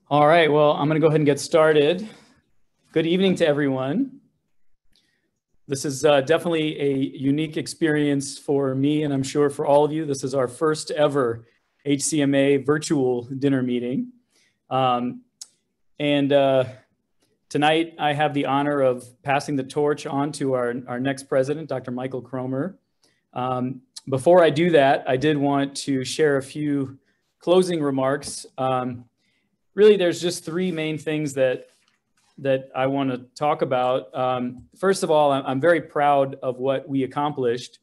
All right, well, I'm going to go ahead and get started. Good evening to everyone. This is definitely a unique experience for me, and I'm sure for all of you. This is our first ever HCMA virtual dinner meeting. Tonight I have the honor of passing the torch on to our next president, Dr. Michael Cromer. Before I do that, I did want to share a few closing remarks. Really, there's just three main things that I want to talk about. First of all, I'm very proud of what we accomplished.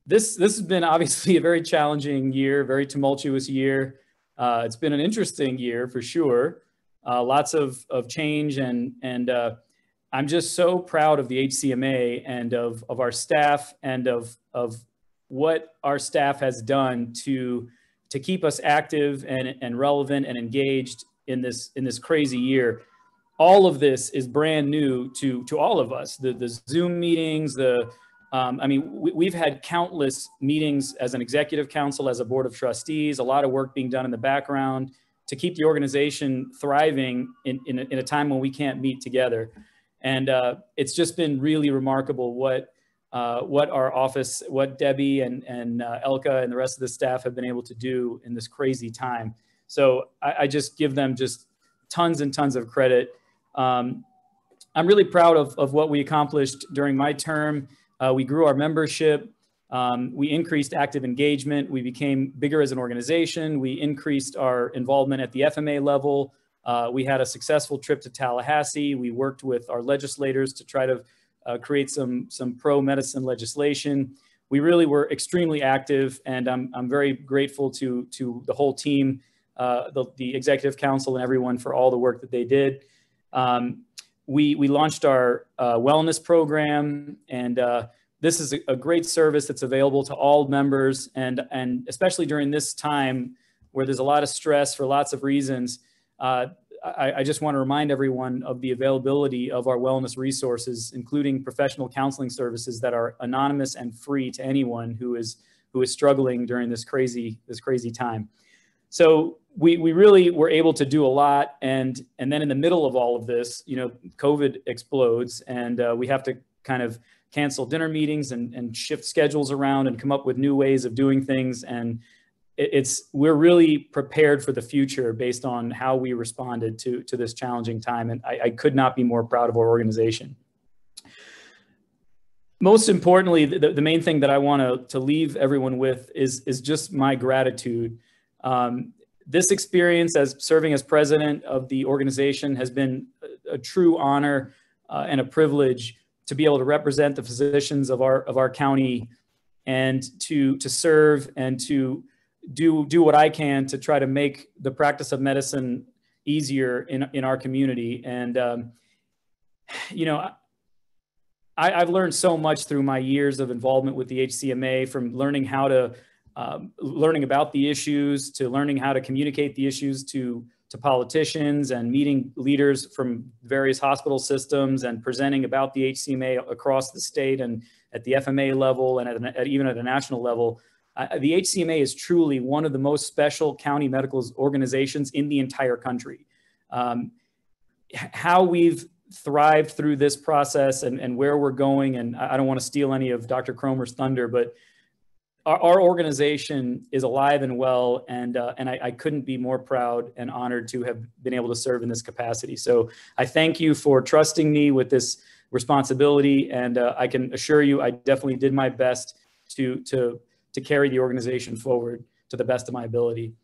This has been obviously a very challenging year, very tumultuous year. It's been an interesting year for sure. Lots of change, and I'm just so proud of the HCMA and of our staff and of what our staff has done to keep us active and relevant and engaged in this crazy year. All of this is brand new to all of us. The Zoom meetings, we've had countless meetings as an executive council, as a board of trustees, a lot of work being done in the background to keep the organization thriving in a time when we can't meet together. And it's just been really remarkable what our office, what Debbie and Elka and the rest of the staff have been able to do in this crazy time. So I just give them just tons and tons of credit. I'm really proud of what we accomplished during my term. We grew our membership. We increased active engagement. We became bigger as an organization. We increased our involvement at the FMA level. We had a successful trip to Tallahassee. We worked with our legislators to try to create some pro-medicine legislation. We really were extremely active, and I'm very grateful to the whole team, the executive council and everyone for all the work that they did. We launched our wellness program, and this is a great service that's available to all members, and especially during this time where there's a lot of stress for lots of reasons. I just want to remind everyone of the availability of our wellness resources, including professional counseling services that are anonymous and free to anyone who is struggling during this crazy time. So we really were able to do a lot, and then in the middle of all of this, COVID explodes, and we have to kind of cancel dinner meetings and shift schedules around and come up with new ways of doing things. And we're really prepared for the future based on how we responded to this challenging time. And I could not be more proud of our organization. Most importantly, the main thing that I want to leave everyone with is just my gratitude. This experience as serving as president of the organization has been a true honor and a privilege to be able to represent the physicians of our county, and to serve and to do what I can to try to make the practice of medicine easier in our community. And, I've learned so much through my years of involvement with the HCMA, from learning about the issues, to learning how to communicate the issues to politicians, and meeting leaders from various hospital systems and presenting about the HCMA across the state and at the FMA level and even at a national level. The HCMA is truly one of the most special county medical organizations in the entire country. How we've thrived through this process and where we're going, and I don't want to steal any of Dr. Cromer's thunder, but our organization is alive and well, and I couldn't be more proud and honored to have been able to serve in this capacity. So I thank you for trusting me with this responsibility, and I can assure you I definitely did my best to carry the organization forward to the best of my ability.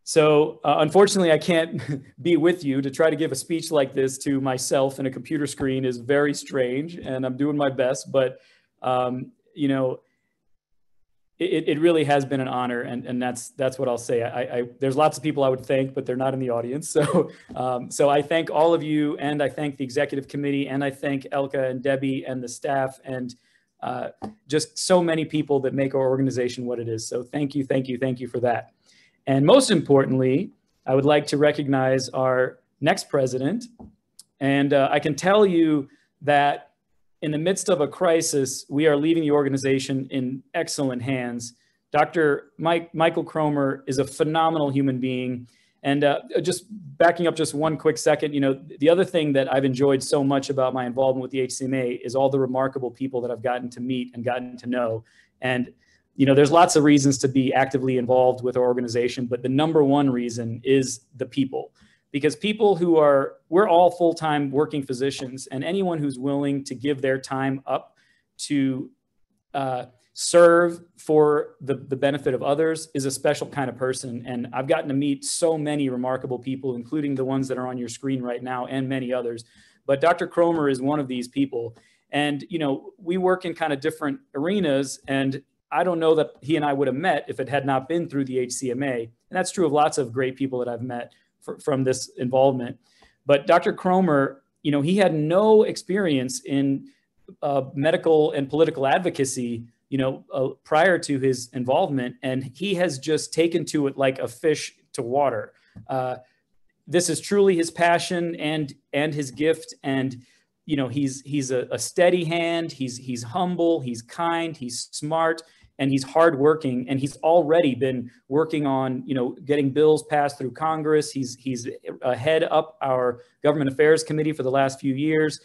So unfortunately, I can't be with you. To try to give a speech like this to myself in a computer screen is very strange, and I'm doing my best, but it really has been an honor, and that's what I'll say. There's lots of people I would thank, but they're not in the audience. So I thank all of you, and I thank the executive committee, and I thank Elka and Debbie and the staff, and just so many people that make our organization what it is. So thank you for that. And most importantly, I would like to recognize our next president. And I can tell you that in the midst of a crisis, we are leaving the organization in excellent hands. Dr. Michael Cromer is a phenomenal human being, And just backing up just one quick second, the other thing that I've enjoyed so much about my involvement with the HCMA is all the remarkable people that I've gotten to meet and gotten to know. And, there's lots of reasons to be actively involved with our organization, but the number one reason is the people. Because people we're all full-time working physicians, and anyone who's willing to give their time up to serve for the benefit of others is a special kind of person. And I've gotten to meet so many remarkable people, including the ones that are on your screen right now and many others. But Dr. Cromer is one of these people. And, we work in kind of different arenas, and I don't know that he and I would have met if it had not been through the HCMA. And that's true of lots of great people that I've met from this involvement. But Dr. Cromer, he had no experience in medical and political advocacy, prior to his involvement, and he has just taken to it like a fish to water. This is truly his passion and his gift. And, he's a steady hand. He's humble, he's kind, he's smart, and he's hardworking. And he's already been working on, getting bills passed through Congress. He's head up our Government Affairs Committee for the last few years.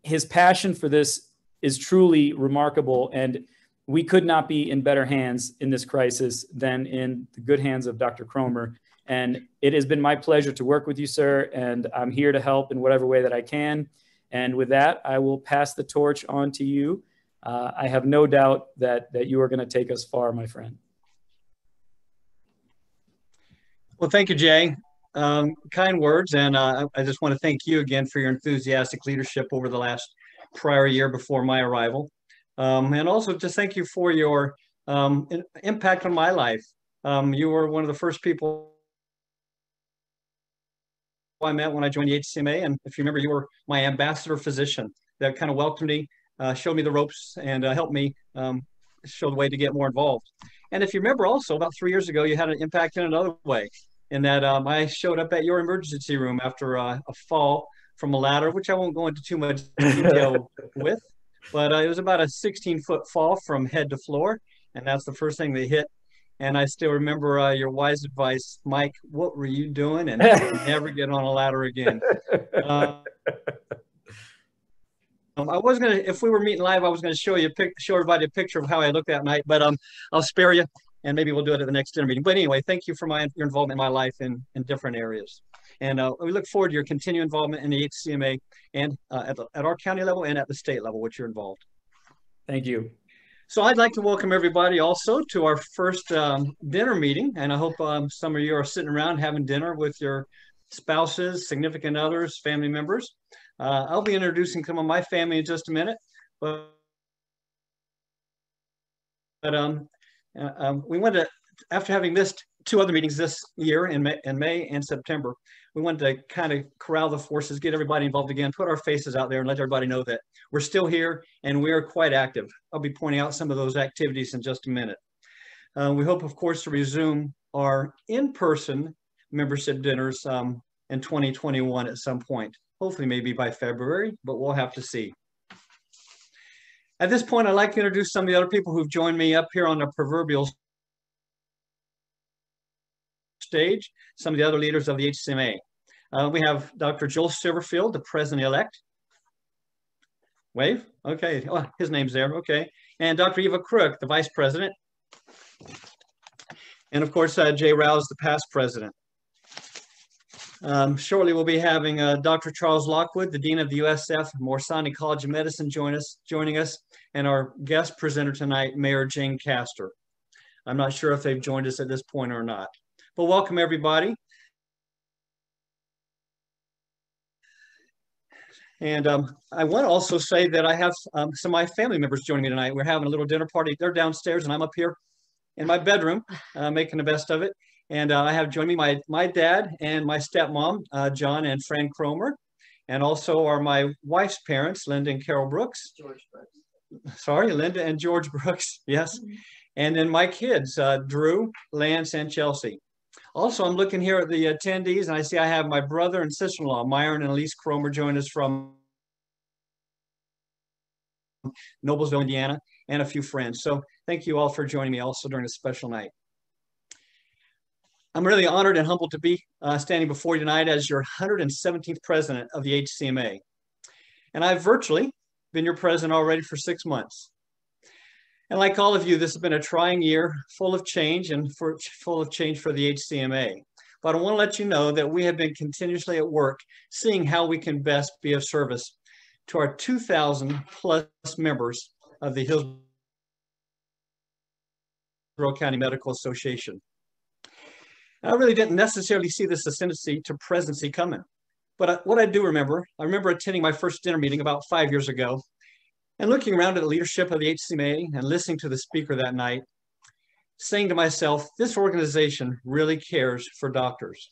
His passion for this is truly remarkable, and we could not be in better hands in this crisis than in the good hands of Dr. Cromer. And it has been my pleasure to work with you, sir, and I'm here to help in whatever way that I can. And with that, I will pass the torch on to you. I have no doubt that you are going to take us far, my friend. Well, thank you, Jay. Kind words, and I just want to thank you again for your enthusiastic leadership over the last prior year before my arrival. And also just thank you for your impact on my life. You were one of the first people I met when I joined the HCMA. And if you remember, you were my ambassador physician that kind of welcomed me, showed me the ropes, and helped me show the way to get more involved. And if you remember also, about 3 years ago, you had an impact in another way, in that I showed up at your emergency room after a fall from a ladder, which I won't go into too much detail with. But it was about a 16-foot fall from head to floor, and that's the first thing they hit. And I still remember your wise advice, Mike, what were you doing? And never get on a ladder again. I was going to, if we were meeting live, I was going to show everybody a picture of how I looked that night, but I'll spare you, and maybe we'll do it at the next dinner meeting. But anyway, thank you for your involvement in my life in different areas. And we look forward to your continued involvement in the HCMA and at our county level and at the state level, which you're involved. Thank you. So I'd like to welcome everybody also to our first dinner meeting. And I hope some of you are sitting around having dinner with your spouses, significant others, family members. I'll be introducing some of my family in just a minute. But we wanted to, after having missed 2 other meetings this year in May and September, we wanted to kind of corral the forces, get everybody involved again, put our faces out there and let everybody know that we're still here and we are quite active. I'll be pointing out some of those activities in just a minute. We hope, of course, to resume our in-person membership dinners in 2021 at some point, hopefully maybe by February, but we'll have to see. At this point, I'd like to introduce some of the other people who've joined me up here on the proverbial stage, some of the other leaders of the HCMA. We have Dr. Joel Silverfield, the president-elect. Wave? Okay. Oh, his name's there. Okay. And Dr. Eva Crooke, the vice president. And of course, Jay Rouse, the past president. Shortly, we'll be having Dr. Charles Lockwood, the dean of the USF Morsani College of Medicine, joining us, and our guest presenter tonight, Mayor Jane Castor. I'm not sure if they've joined us at this point or not. But welcome, everybody. And I want to also say that I have some of my family members joining me tonight. We're having a little dinner party. They're downstairs, and I'm up here in my bedroom making the best of it. And I have joined me my dad and my stepmom, John and Fran Cromer, and also are my wife's parents, Linda and Carol Brooks. George Brooks. Sorry, Linda and George Brooks, yes. And then my kids, Drew, Lance, and Chelsea. Also, I'm looking here at the attendees, and I see I have my brother and sister-in-law, Myron and Elise Cromer, join us from Noblesville, Indiana, and a few friends. So thank you all for joining me also during this special night. I'm really honored and humbled to be standing before you tonight as your 117th president of the HCMA. And I've virtually been your president already for 6 months. And like all of you, this has been a trying year, full of change full of change for the HCMA. But I want to let you know that we have been continuously at work seeing how we can best be of service to our 2,000 plus members of the Hillsborough County Medical Association. I really didn't necessarily see this ascendancy to presidency coming. But what I do remember, I remember attending my first dinner meeting about 5 years ago and looking around at the leadership of the HCMA and listening to the speaker that night, saying to myself, this organization really cares for doctors.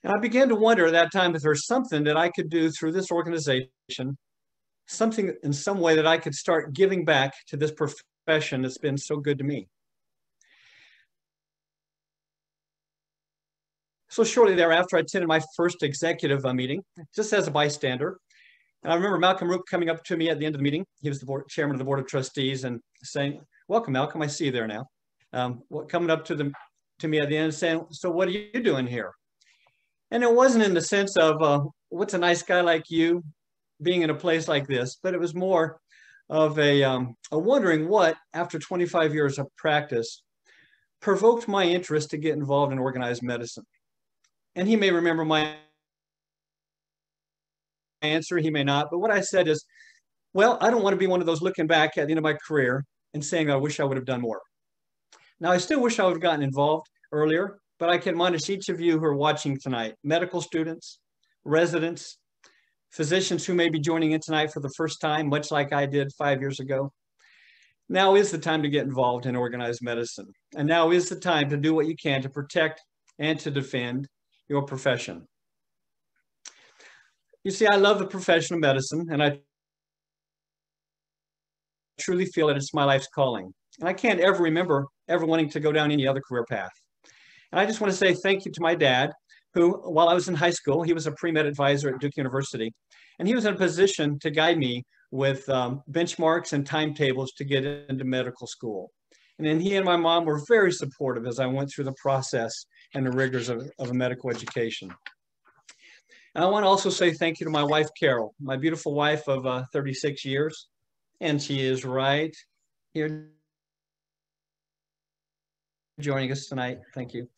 And I began to wonder at that time if there's something that I could do through this organization, something in some way that I could start giving back to this profession that's been so good to me. So shortly thereafter, I attended my first executive meeting, just as a bystander. And I remember Malcolm Crooke coming up to me at the end of the meeting. He was the chairman of the board of trustees and saying, welcome, Malcolm, I see you there now. Coming up to me at the end and saying, so what are you doing here? And it wasn't in the sense of, what's a nice guy like you being in a place like this, but it was more of a wondering what, after 25 years of practice, provoked my interest to get involved in organized medicine. And he may remember my answer, he may not, but what I said is, well, I don't want to be one of those looking back at the end of my career and saying, I wish I would have done more. Now, I still wish I would have gotten involved earlier, but I can admonish each of you who are watching tonight, medical students, residents, physicians who may be joining in tonight for the first time, much like I did 5 years ago. Now is the time to get involved in organized medicine. And now is the time to do what you can to protect and to defend your profession. You see, I love the profession of medicine, and I truly feel that it's my life's calling. And I can't ever remember ever wanting to go down any other career path. And I just want to say thank you to my dad, who, while I was in high school, he was a pre-med advisor at Duke University, and he was in a position to guide me with benchmarks and timetables to get into medical school. And then he and my mom were very supportive as I went through the process and the rigors of a medical education. And I want to also say thank you to my wife, Carol, my beautiful wife of 36 years. And she is right here joining us tonight. Thank you.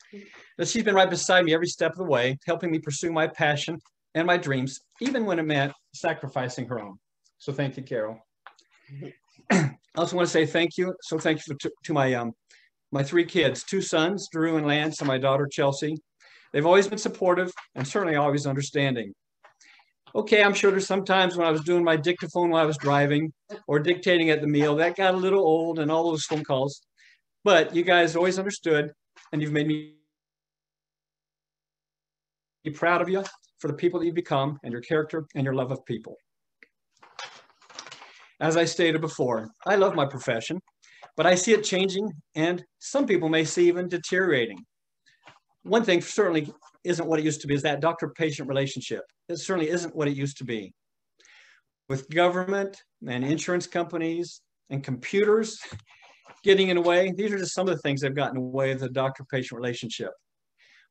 But she's been right beside me every step of the way, helping me pursue my passion and my dreams, even when it meant sacrificing her own. So thank you, Carol. I also want to say thank you. So thank you to my 3 kids, 2 sons, Drew and Lance, and my daughter, Chelsea. They've always been supportive and certainly always understanding. Okay, I'm sure there's some times when I was doing my dictaphone while I was driving or dictating at the meal, that got a little old and all those phone calls. But you guys always understood, and you've made me proud of you for the people that you've become and your character and your love of people. As I stated before, I love my profession, but I see it changing, and some people may see even deteriorating. One thing certainly isn't what it used to be, is that doctor-patient relationship. It certainly isn't what it used to be. With government and insurance companies and computers getting in the way, these are just some of the things that have gotten in the way of the doctor-patient relationship.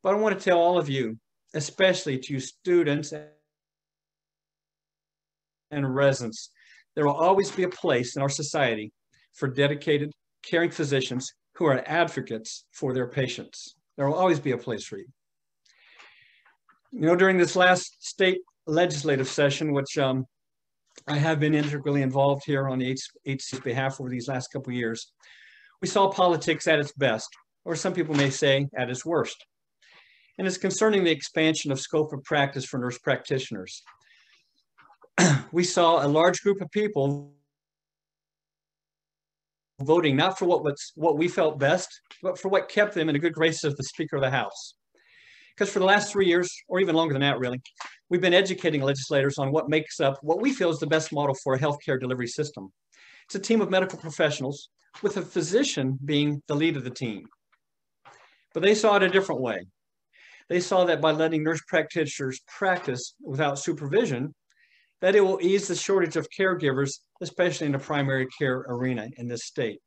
But I want to tell all of you, especially to you students and residents, there will always be a place in our society for dedicated, caring physicians who are advocates for their patients. There will always be a place for you. You know, during this last state legislative session, which I have been integrally involved here on the HC's behalf over these last couple of years, we saw politics at its best, or some people may say at its worst. And it's concerning the expansion of scope of practice for nurse practitioners. We saw a large group of people voting not for what we felt best, but for what kept them in the good graces of the Speaker of the House. Because for the last 3 years, or even longer than that really, we've been educating legislators on what makes up what we feel is the best model for a healthcare delivery system. It's a team of medical professionals with a physician being the lead of the team. But they saw it a different way. They saw that by letting nurse practitioners practice without supervision, that it will ease the shortage of caregivers, especially in the primary care arena in this state.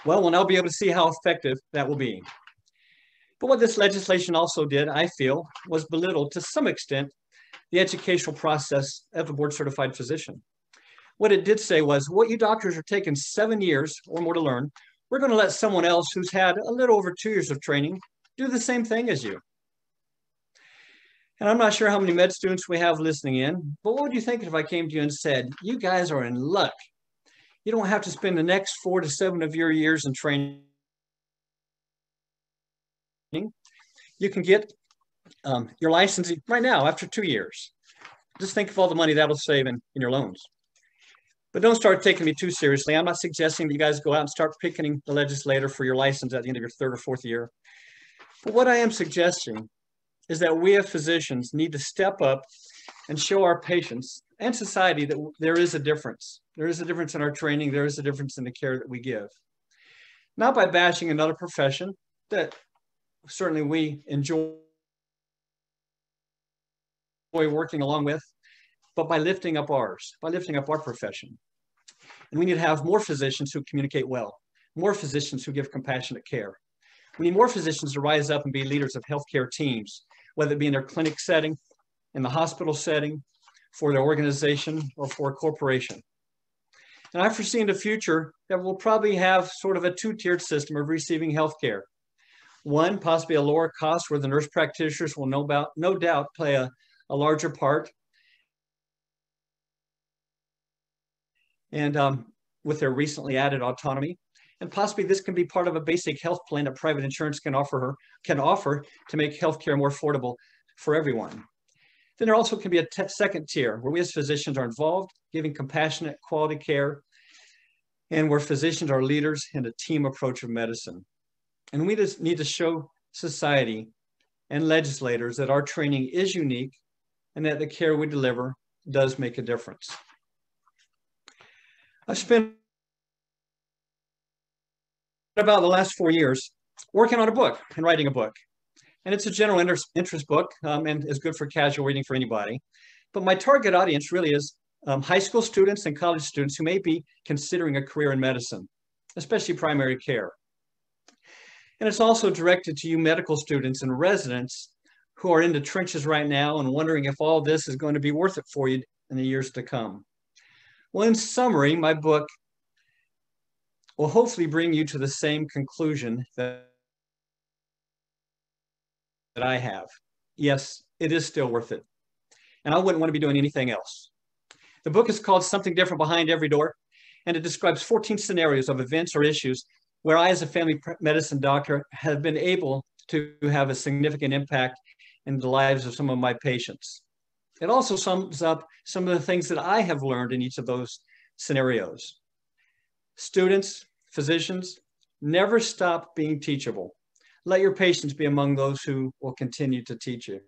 Well, we'll now be able to see how effective that will be. But what this legislation also did, I feel, was belittle to some extent the educational process of a board certified physician. What it did say was, what you doctors are taking 7 years or more to learn, we're going to let someone else who's had a little over 2 years of training do the same thing as you. And I'm not sure how many med students we have listening in, but what would you think if I came to you and said, you guys are in luck. You don't have to spend the next 4 to 7 of your years in training. You can get your license right now after 2 years. Just think of all the money that'll save in your loans. But don't start taking me too seriously. I'm not suggesting that you guys go out and start picking the legislator for your license at the end of your 3rd or 4th year. But what I am suggesting is that we as physicians need to step up and show our patients and society that there is a difference. There is a difference in our training. There is a difference in the care that we give. Not by bashing another profession that certainly we enjoy working along with, but by lifting up ours, by lifting up our profession. And we need to have more physicians who communicate well, more physicians who give compassionate care. We need more physicians to rise up and be leaders of healthcare teams, whether it be in their clinic setting, in the hospital setting, for their organization, or for a corporation. And I foresee in the future that we'll probably have sort of a 2-tiered system of receiving healthcare. One, possibly a lower cost where the nurse practitioners will no doubt play a larger part. And with their recently added autonomy. And possibly this can be part of a basic health plan that private insurance can offer to make healthcare more affordable for everyone. Then there also can be a second tier where we as physicians are involved, giving compassionate quality care, and where physicians are leaders in a team approach of medicine. And we just need to show society and legislators that our training is unique and that the care we deliver does make a difference. I've spent about the last 4 years working on a book and writing a book. And it's a general interest book and is good for casual reading for anybody. But my target audience really is high school students and college students who may be considering a career in medicine, especially primary care. And it's also directed to you medical students and residents who are in the trenches right now and wondering if all this is going to be worth it for you in the years to come. Well, in summary, my book will hopefully bring you to the same conclusion that I have. Yes, it is still worth it. And I wouldn't want to be doing anything else. The book is called Something Different Behind Every Door, and it describes 14 scenarios of events or issues where I, as a family medicine doctor, have been able to have a significant impact in the lives of some of my patients. It also sums up some of the things that I have learned in each of those scenarios. Students, physicians, never stop being teachable. Let your patients be among those who will continue to teach you.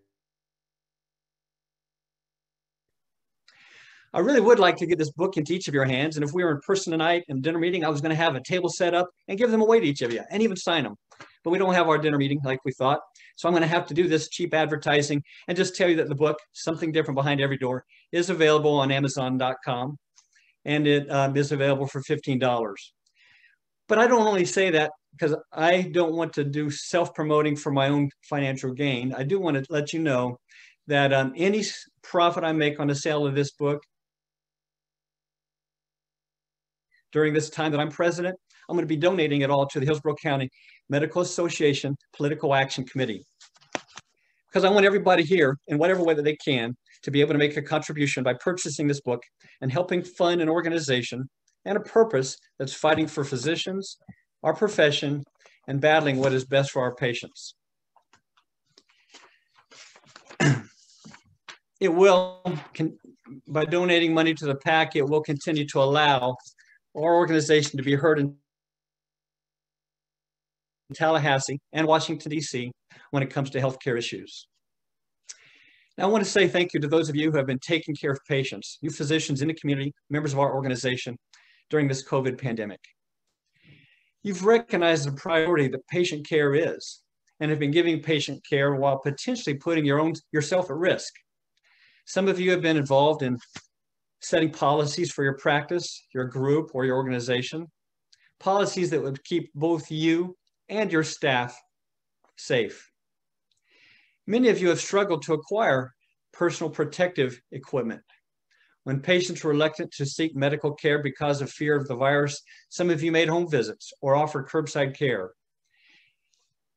I really would like to get this book into each of your hands. And if we were in person tonight in dinner meeting, I was going to have a table set up and give them away to each of you and even sign them. But we don't have our dinner meeting like we thought. So I'm going to have to do this cheap advertising and just tell you that the book, Something Different Behind Every Door, is available on Amazon.com. And it is available for $15. But I don't only say that because I don't want to do self-promoting for my own financial gain. I do want to let you know that any profit I make on the sale of this book during this time that I'm president, I'm going to be donating it all to the Hillsborough County Medical Association Political Action Committee. Because I want everybody here, in whatever way that they can, to be able to make a contribution by purchasing this book and helping fund an organization and a purpose that's fighting for physicians, our profession, and battling what is best for our patients. It will, by donating money to the PAC, it will continue to allow our organization to be heard in Tallahassee and Washington, D.C. when it comes to healthcare issues. Now, I want to say thank you to those of you who have been taking care of patients, you physicians in the community, members of our organization during this COVID pandemic. You've recognized the priority that patient care is and have been giving patient care while potentially putting yourself at risk. Some of you have been involved in setting policies for your practice, your group, or your organization. policies that would keep both you and your staff safe. Many of you have struggled to acquire personal protective equipment. When patients were reluctant to seek medical care because of fear of the virus, some of you made home visits or offered curbside care.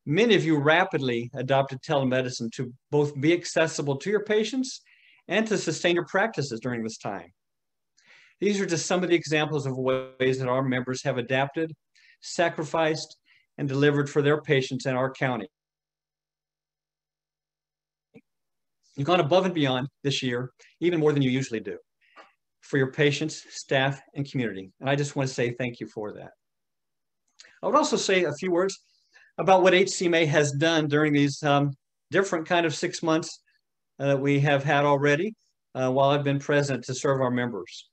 Many of you rapidly adopted telemedicine to both be accessible to your patients and to sustain your practices during this time. These are just some of the examples of ways that our members have adapted, sacrificed, and delivered for their patients in our county. You've gone above and beyond this year, even more than you usually do, for your patients, staff, and community. And I just want to say thank you for that. I would also say a few words about what HCMA has done during these different kind of 6 months that we have had already while I've been president to serve our members.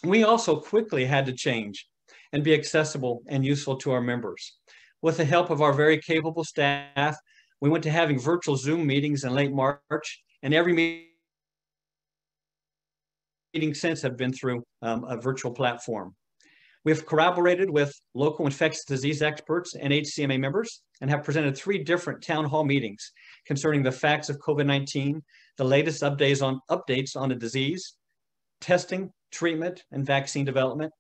We also quickly had to change and be accessible and useful to our members. With the help of our very capable staff, we went to having virtual Zoom meetings in late March, and every meeting since have been through a virtual platform. We have collaborated with local infectious disease experts and HCMA members and have presented 3 different town hall meetings concerning the facts of COVID-19, the latest updates on the disease, testing, treatment, and vaccine development.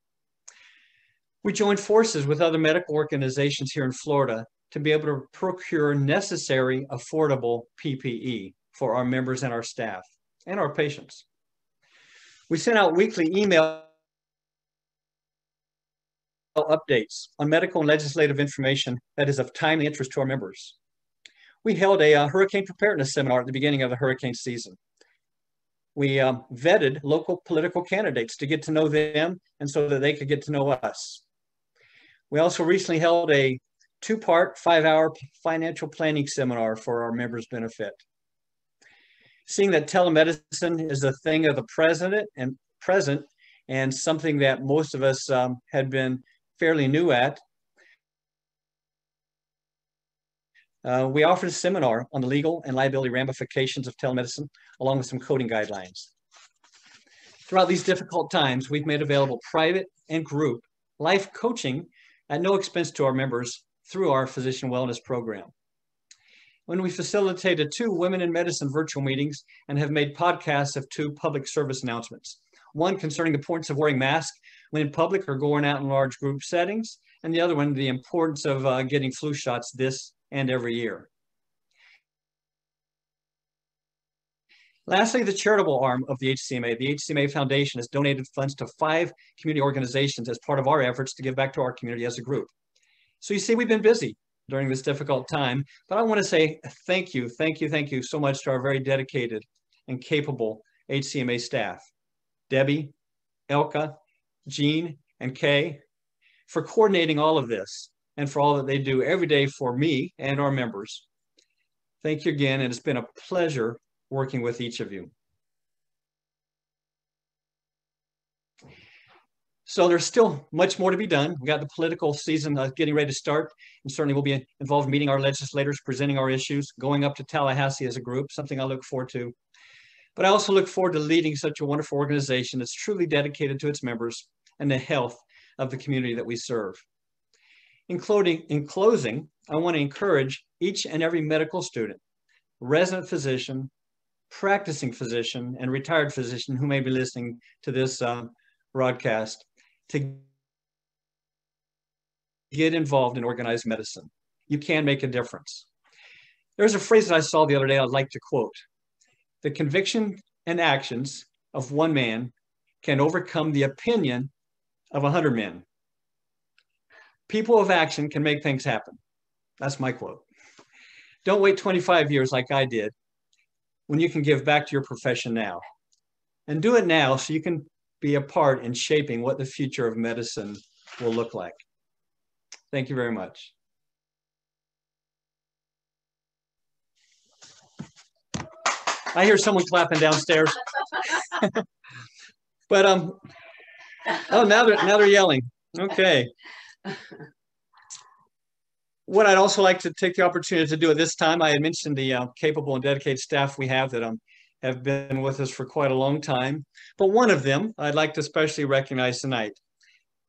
We joined forces with other medical organizations here in Florida to be able to procure necessary, affordable PPE for our members and our staff and our patients. We sent out weekly email updates on medical and legislative information that is of timely interest to our members. We held a hurricane preparedness seminar at the beginning of the hurricane season. We vetted local political candidates to get to know them and so that they could get to know us. We also recently held a 2-part, 5-hour financial planning seminar for our members' benefit. Seeing that telemedicine is a thing of the present and something that most of us had been fairly new at, we offered a seminar on the legal and liability ramifications of telemedicine, along with some coding guidelines. Throughout these difficult times, we've made available private and group life coaching at no expense to our members through our physician wellness program. When we facilitated 2 Women in Medicine virtual meetings and have made podcasts of 2 public service announcements, one concerning the importance of wearing masks when in public or going out in large group settings, and the other one, the importance of getting flu shots this and every year. Lastly, the charitable arm of the HCMA. The HCMA Foundation has donated funds to 5 community organizations as part of our efforts to give back to our community as a group. So you see, we've been busy during this difficult time, but I want to say thank you so much to our very dedicated and capable HCMA staff, Debbie, Elka, Jean, and Kay, for coordinating all of this and for all that they do every day for me and our members. Thank you again, and it's been a pleasure working with each of you. So there's still much more to be done. We got the political season getting ready to start, and certainly we'll be involved in meeting our legislators, presenting our issues, going up to Tallahassee as a group, something I look forward to. But I also look forward to leading such a wonderful organization that's truly dedicated to its members and the health of the community that we serve. In closing, I want to encourage each and every medical student, resident physician, practicing physician, and retired physician who may be listening to this broadcast to get involved in organized medicine. You can make a difference. There's a phrase that I saw the other day I'd like to quote. The conviction and actions of one man can overcome the opinion of 100 men. People of action can make things happen. That's my quote. Don't wait 25 years like I did when you can give back to your profession now. And do it now so you can be a part in shaping what the future of medicine will look like. Thank you very much. I hear someone clapping downstairs. But oh, now they're yelling. Okay. What I'd also like to take the opportunity to do at this time, I had mentioned the capable and dedicated staff we have that have been with us for quite a long time. But one of them I'd like to especially recognize tonight.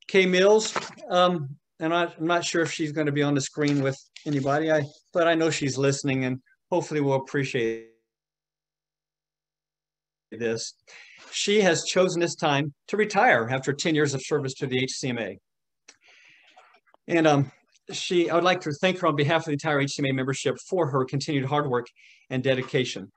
Kay Mills, and I'm not sure if she's going to be on the screen with anybody, but I know she's listening and hopefully will appreciate this. She has chosen this time to retire after 10 years of service to the HCMA. And I would like to thank her on behalf of the entire HCMA membership for her continued hard work and dedication.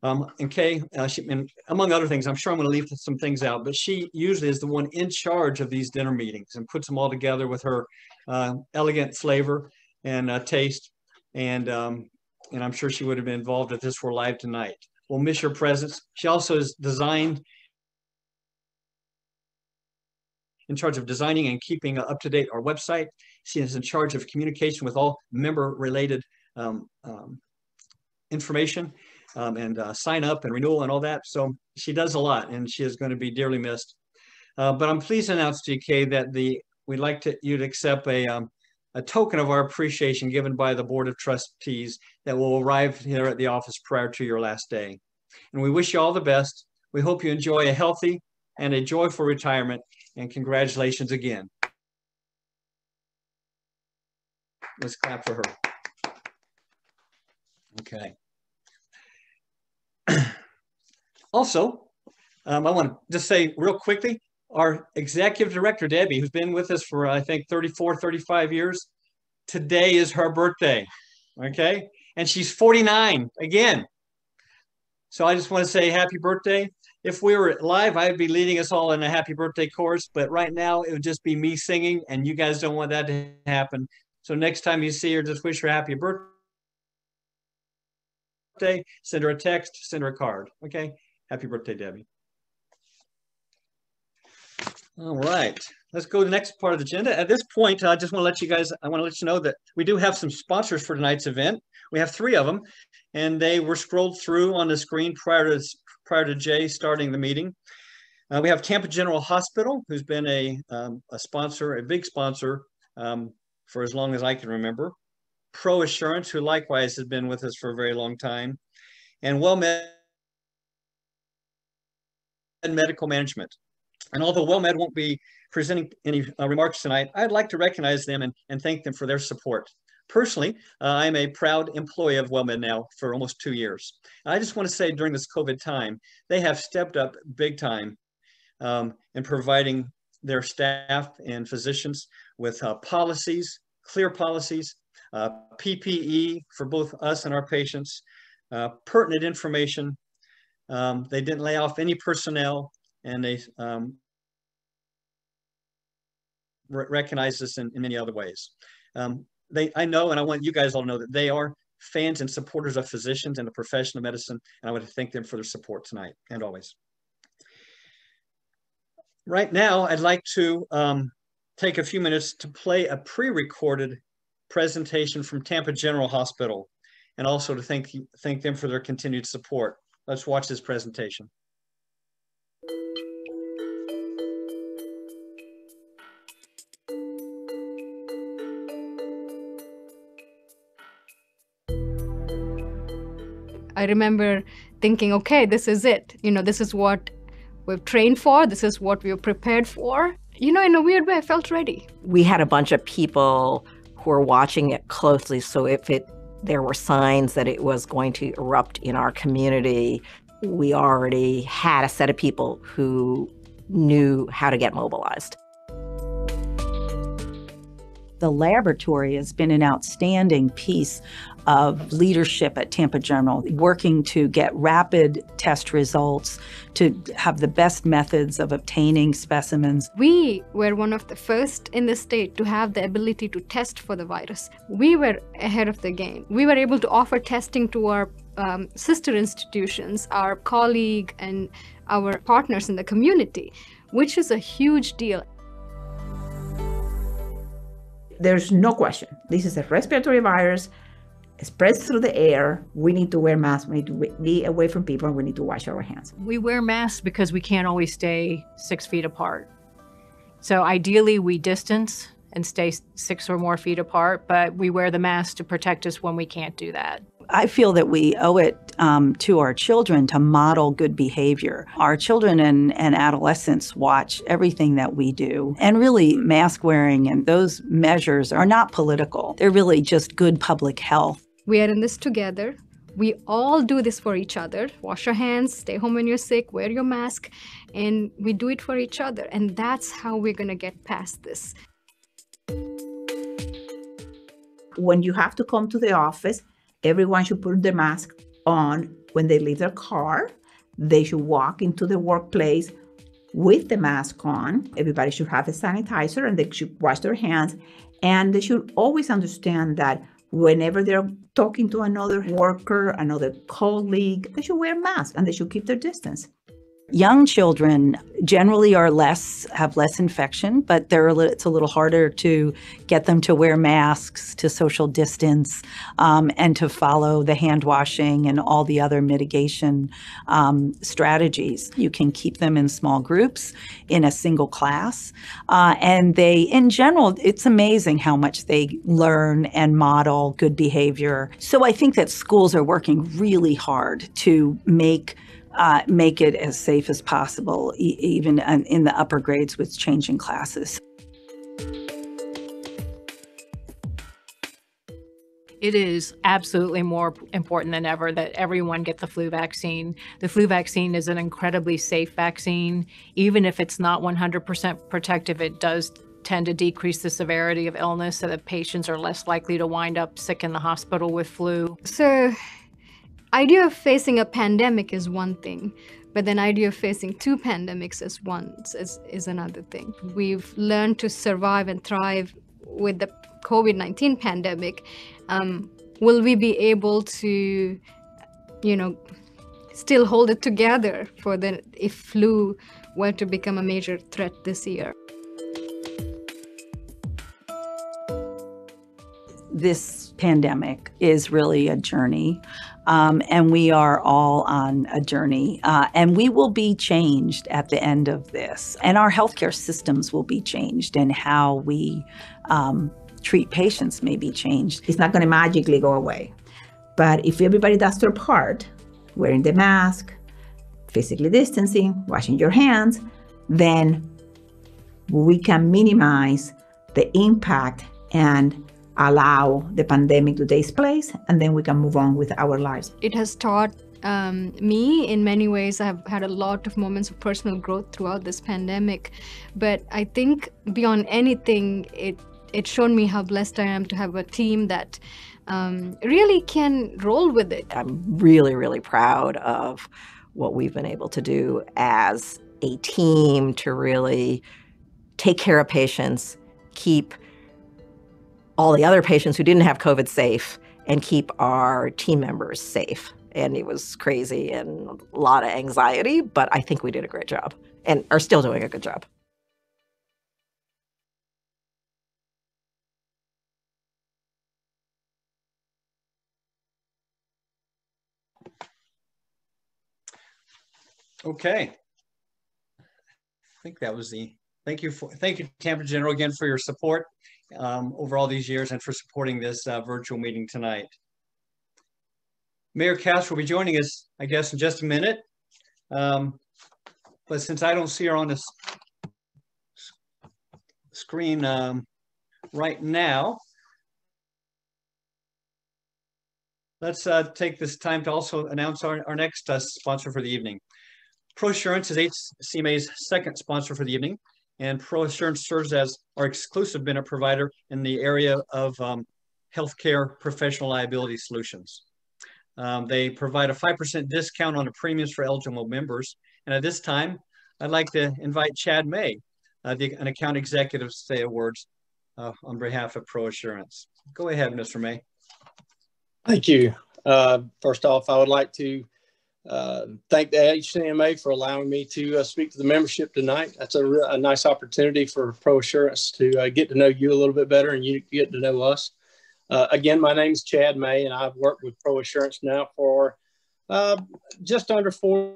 And Kay, and among other things, I'm sure I'm going to leave some things out, but she usually is the one in charge of these dinner meetings and puts them all together with her elegant flavor and taste. And I'm sure she would have been involved if this were live tonight. We'll miss your presence. She also is in charge of designing and keeping up to date our website. She is in charge of communication with all member-related information. And sign up and renewal and all that. So she does a lot, and she is going to be dearly missed. But I'm pleased to announce to you, Kay, that we'd like you to accept a token of our appreciation given by the Board of Trustees that will arrive here at the office prior to your last day. And we wish you all the best. We hope you enjoy a healthy and a joyful retirement, and congratulations again. Let's clap for her. Okay. Also, I want to just say real quickly, our executive director, Debbie, who's been with us for, I think, 34, 35 years, today is her birthday, okay? And she's 49 again. So I just want to say happy birthday. If we were live, I'd be leading us all in a happy birthday chorus, but right now it would just be me singing, and you guys don't want that to happen. So next time you see her, just wish her happy birthday. Send her a text, send her a card, okay? Happy birthday, Debbie. All right, let's go to the next part of the agenda. At this point, I just want to let you know that we do have some sponsors for tonight's event. We have 3 of them, and they were scrolled through on the screen prior to Jay starting the meeting. We have Tampa General Hospital, who's been a sponsor, a big sponsor for as long as I can remember. Pro Assurance, who likewise has been with us for a very long time, and WellMed Medical Management. And although WellMed won't be presenting any remarks tonight, I'd like to recognize them and thank them for their support. Personally, I'm a proud employee of WellMed now for almost 2 years. And I just want to say during this COVID time, they have stepped up big time in providing their staff and physicians with policies, clear policies, PPE for both us and our patients, pertinent information. They didn't lay off any personnel, and they recognize this in many other ways. I know, and I want you guys all to know that they are fans and supporters of physicians and the profession of medicine, and I want to thank them for their support tonight and always. Right now, I'd like to take a few minutes to play a pre-recorded presentation from Tampa General Hospital, and also to thank them for their continued support. Let's watch this presentation. I remember thinking, okay, this is it. You know, this is what we've trained for. This is what we were prepared for. You know, in a weird way, I felt ready. We had a bunch of people who were watching it closely. So if there were signs that it was going to erupt in our community, we already had a set of people who knew how to get mobilized. The laboratory has been an outstanding piece of leadership at Tampa General, working to get rapid test results, to have the best methods of obtaining specimens. We were one of the first in the state to have the ability to test for the virus. We were ahead of the game. We were able to offer testing to our sister institutions, our colleague and our partners in the community, which is a huge deal. There's no question. This is a respiratory virus. It spreads through the air. We need to wear masks. We need to be away from people, and we need to wash our hands. We wear masks because we can't always stay 6 feet apart. So ideally, we distance and stay 6 or more feet apart, but we wear the mask to protect us when we can't do that. I feel that we owe it to our children to model good behavior. Our children and adolescents watch everything that we do. And really, mask wearing and those measures are not political. They're really just good public health. We are in this together. We all do this for each other. Wash your hands, stay home when you're sick, wear your mask, and we do it for each other. And that's how we're going to get past this. When you have to come to the office, everyone should put their mask on when they leave their car. They should walk into the workplace with the mask on. Everybody should have a sanitizer and they should wash their hands. And they should always understand that whenever they're talking to another worker, another colleague, they should wear masks and they should keep their distance. Young children generally have less infection, but it's a little harder to get them to wear masks, to social distance, and to follow the hand washing and all the other mitigation strategies. You can keep them in small groups in a single class. And in general, it's amazing how much they learn and model good behavior. So I think that schools are working really hard to make it as safe as possible, even in the upper grades with changing classes. It is absolutely more important than ever that everyone get the flu vaccine. The flu vaccine is an incredibly safe vaccine. Even if it's not 100% protective, it does tend to decrease the severity of illness so that patients are less likely to wind up sick in the hospital with flu. So, idea of facing a pandemic is one thing, but then idea of facing 2 pandemics is another thing. We've learned to survive and thrive with the COVID-19 pandemic. Will we be able to, still hold it together if flu were to become a major threat this year? This pandemic is really a journey, and we are all on a journey, and we will be changed at the end of this. And our healthcare systems will be changed, and how we treat patients may be changed. It's not going to magically go away. But if everybody does their part, wearing the mask, physically distancing, washing your hands, then we can minimize the impact and allow the pandemic to take place, and then we can move on with our lives. It has taught me in many ways. I've had a lot of moments of personal growth throughout this pandemic, but I think beyond anything, it showed me how blessed I am to have a team that really can roll with it. I'm really, really proud of what we've been able to do as a team to really take care of patients, keep all the other patients who didn't have COVID safe, and keep our team members safe. And it was crazy and a lot of anxiety, but I think we did a great job and are still doing a good job. Okay. I think that was thank you, Tampa General, again for your support over all these years and for supporting this virtual meeting tonight. Mayor Castor will be joining us, I guess, in just a minute. But since I don't see her on the screen right now, let's take this time to also announce our next sponsor for the evening. ProAssurance is HCMA's second sponsor for the evening, and ProAssurance serves as our exclusive benefit provider in the area of healthcare professional liability solutions. They provide a 5% discount on the premiums for eligible members. And at this time, I'd like to invite Chad May, an account executive, to say a word on behalf of ProAssurance. Go ahead, Mr. May. Thank you. First off, I would like to thank the HCMA for allowing me to speak to the membership tonight. That's a nice opportunity for ProAssurance to get to know you a little bit better, and you get to know us. Again, my name is Chad May, and I've worked with ProAssurance now for just under 4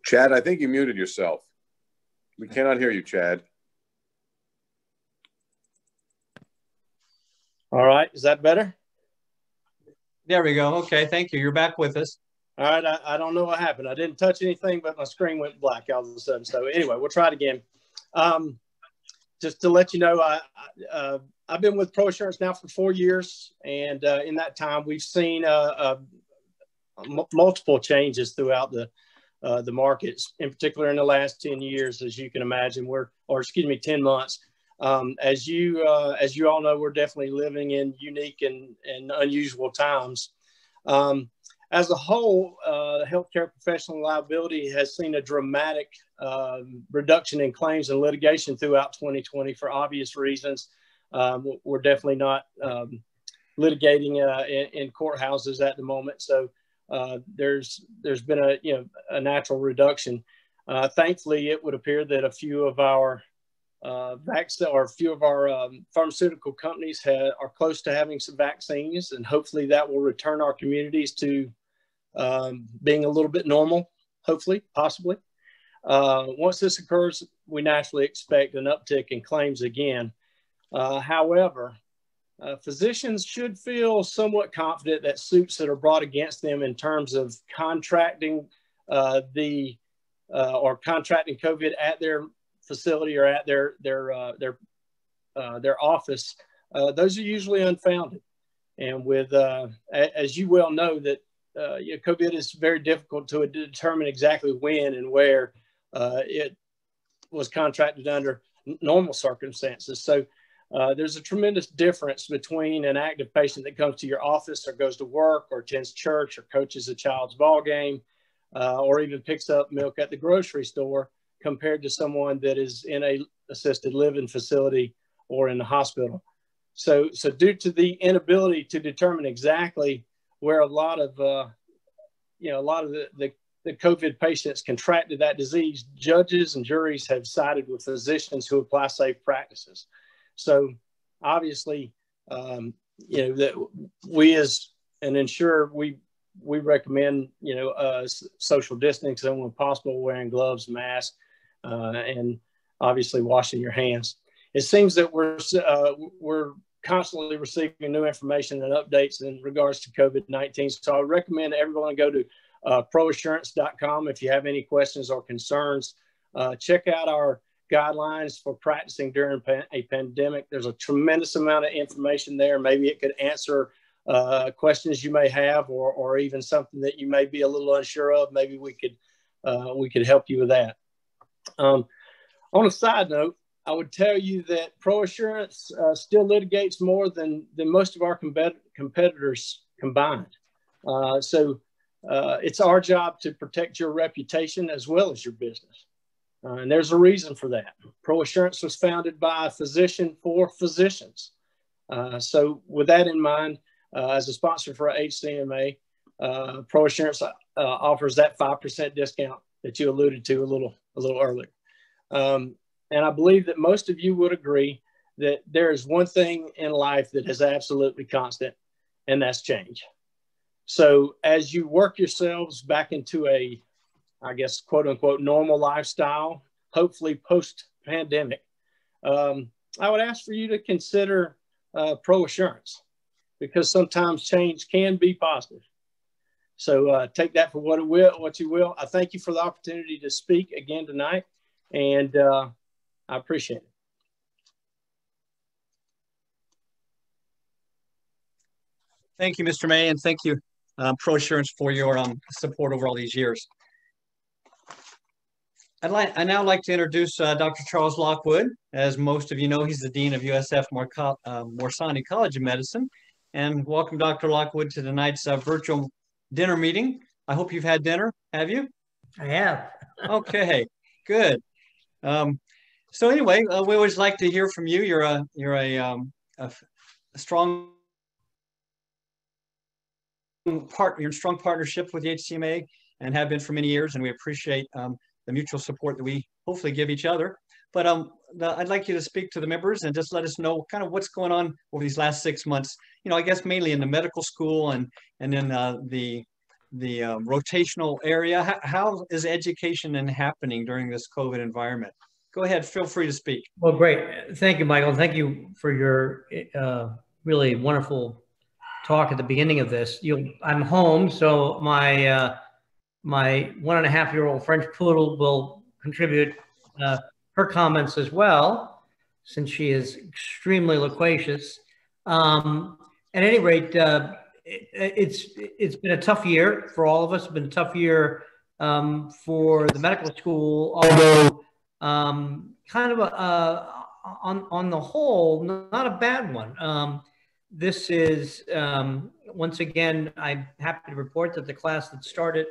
Chad, I think you muted yourself. We cannot hear you, Chad. All right. Is that better? There we go. Okay. Thank you. You're back with us. All right. I don't know what happened. I didn't touch anything, but my screen went black all of a sudden. So anyway, we'll try it again. Just to let you know, I've been with Pro Assurance now for 4 years. And in that time, we've seen multiple changes throughout the markets, in particular in the last 10 years, as you can imagine, 10 months. As you all know, we're definitely living in unique and unusual times. As a whole, healthcare professional liability has seen a dramatic reduction in claims and litigation throughout 2020 for obvious reasons. We're definitely not litigating in courthouses at the moment, so there's been a natural reduction. Thankfully, it would appear that a few of our pharmaceutical companies are close to having some vaccines, and hopefully that will return our communities to being a little bit normal, hopefully, possibly. Once this occurs, we naturally expect an uptick in claims again. However, physicians should feel somewhat confident that suits that are brought against them in terms of contracting or contracting COVID at their facility or at their office, those are usually unfounded. And with, as you well know, that COVID is very difficult to determine exactly when and where it was contracted under normal circumstances. So there's a tremendous difference between an active patient that comes to your office or goes to work or attends church or coaches a child's ball game or even picks up milk at the grocery store compared to someone that is in a assisted living facility or in the hospital. So due to the inability to determine exactly where a lot of the COVID patients contracted that disease, judges and juries have sided with physicians who apply safe practices. So obviously, that we as an insurer, we recommend, social distancing when possible, wearing gloves, masks, and obviously washing your hands. It seems that we're constantly receiving new information and updates in regards to COVID-19. So I recommend everyone go to proassurance.com if you have any questions or concerns. Check out our guidelines for practicing during a pandemic. There's a tremendous amount of information there. Maybe it could answer questions you may have, or even something that you may be a little unsure of. Maybe we could help you with that. On a side note, I would tell you that Pro Assurance still litigates more than most of our competitors combined. So it's our job to protect your reputation as well as your business. And there's a reason for that. Pro Assurance was founded by a physician for physicians. So with that in mind, as a sponsor for HCMA, Pro Assurance offers that 5% discount that you alluded to a little earlier. And I believe that most of you would agree that there is one thing in life that is absolutely constant, and that's change. So as you work yourselves back into a, I guess, quote unquote, normal lifestyle, hopefully post-pandemic, I would ask for you to consider Pro Assurance, because sometimes change can be positive. So take that for what you will. I thank you for the opportunity to speak again tonight, and I appreciate it. Thank you, Mr. May, and thank you, Pro Assurance, for your support over all these years. I'd now like to introduce Dr. Charles Lockwood. As most of you know, he's the Dean of USF Morsani College of Medicine. And welcome, Dr. Lockwood, to tonight's virtual dinner meeting. I hope you've had dinner. Have you? I have. Okay, good. So anyway, we always like to hear from you. You're a strong you're in strong partnership with the HCMA and have been for many years, and we appreciate the mutual support that we hopefully give each other. But I'd like you to speak to the members and just let us know kind of what's going on over these last 6 months. I guess mainly in the medical school and in the the rotational area. How is education happening during this COVID environment? Go ahead, feel free to speak. Well, great. Thank you, Michael. Thank you for your really wonderful talk at the beginning of this. I'm home, so my my 1.5-year-old French poodle will contribute her comments as well, since she is extremely loquacious. At any rate, it's been a tough year for all of us. It's been a tough year for the medical school, although kind of on the whole, not a bad one. This is, once again, I'm happy to report that the class that started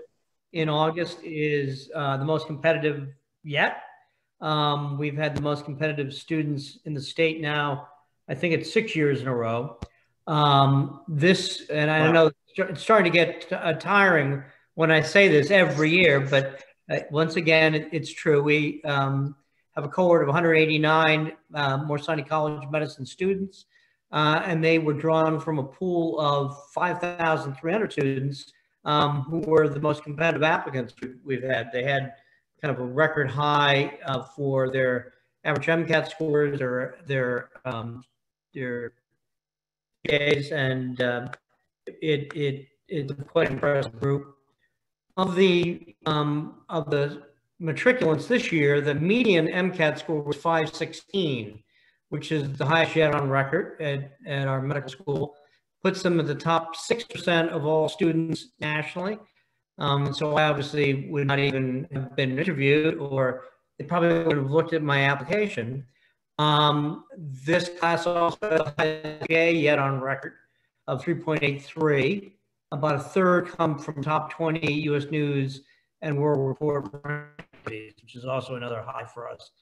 in August is the most competitive yet. We've had the most competitive students in the state now. I think it's 6 years in a row. And I know it's starting to get tiring when I say this every year, but once again, it's true. We have a cohort of 189 Morsani College medicine students, and they were drawn from a pool of 5,300 students who were the most competitive applicants we've had. They had kind of a record high for their average MCAT scores or their PAs, and it's quite an impressive group. Of the matriculants this year, the median MCAT score was 516, which is the highest yet on record at our medical school. Puts them at the top 6% of all students nationally. So I obviously would not even have been interviewed, or they probably would have looked at my application. This class also has the highest GPA yet on record of 3.83. About a third come from top 20 U.S. News and World Report, which is also another high for us.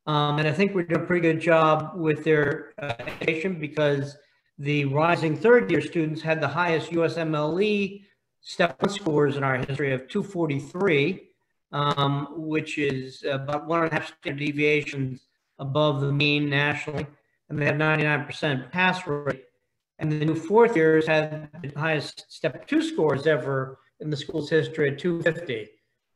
And I think we're doing a pretty good job with their education, because the rising third-year students had the highest USMLE Step 1 scores in our history of 243, which is about 1.5 standard deviations above the mean nationally, and they had 99% pass rate. And the new fourth years had the highest Step 2 scores ever in the school's history at 250.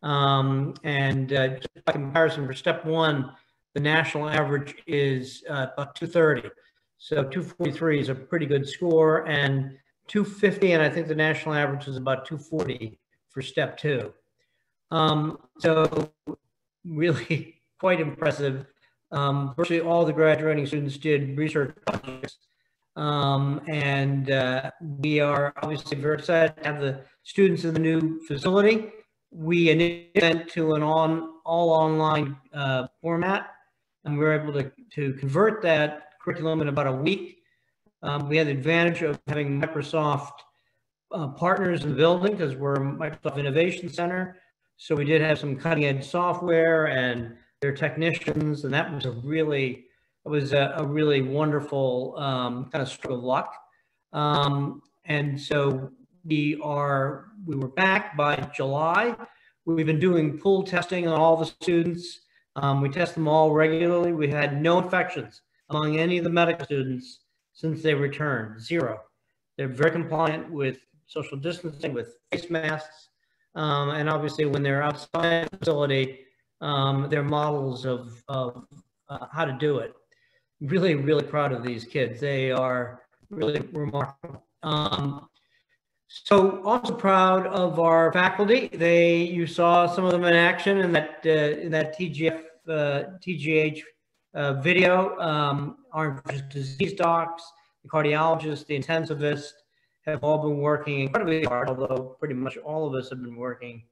Just by comparison, for Step 1, the national average is about 230. So 243 is a pretty good score, and 250, and I think the national average is about 240 for Step 2. So really quite impressive. Virtually all the graduating students did research projects. We are obviously very excited to have the students in the new facility. We initially went to an all online format, and we were able to convert that curriculum in about a week. We had the advantage of having Microsoft partners in the building, because we're a Microsoft Innovation Center. So we did have some cutting edge software and their technicians, and that was a really wonderful kind of stroke of luck. And so we were back by July. We've been doing pool testing on all the students. We test them all regularly. We had no infections among any of the medical students since they returned, 0. They're very compliant with social distancing, with face masks. And obviously when they're outside the facility, they're models of how to do it. Really, really proud of these kids. They are really remarkable. So also proud of our faculty. You saw some of them in action in that TGH video. Our disease docs, the cardiologists, the intensivists have all been working incredibly hard, although pretty much all of us have been working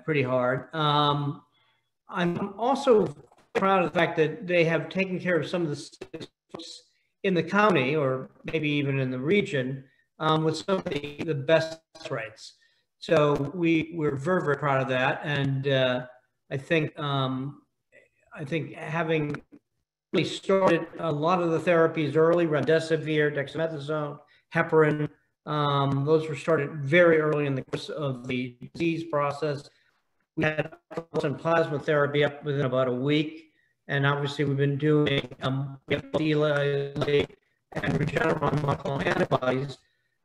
pretty hard. I'm also proud of the fact that they have taken care of some of the folks in the county, or maybe even in the region, with some of the best rates. So we're very, very proud of that. And I think having really started a lot of the therapies early, remdesivir, dexamethasone, heparin, those were started very early in the course of the disease process. We had plasma therapy up within about a week. And obviously we've been doing Eli and Regeneron monoclonal antibodies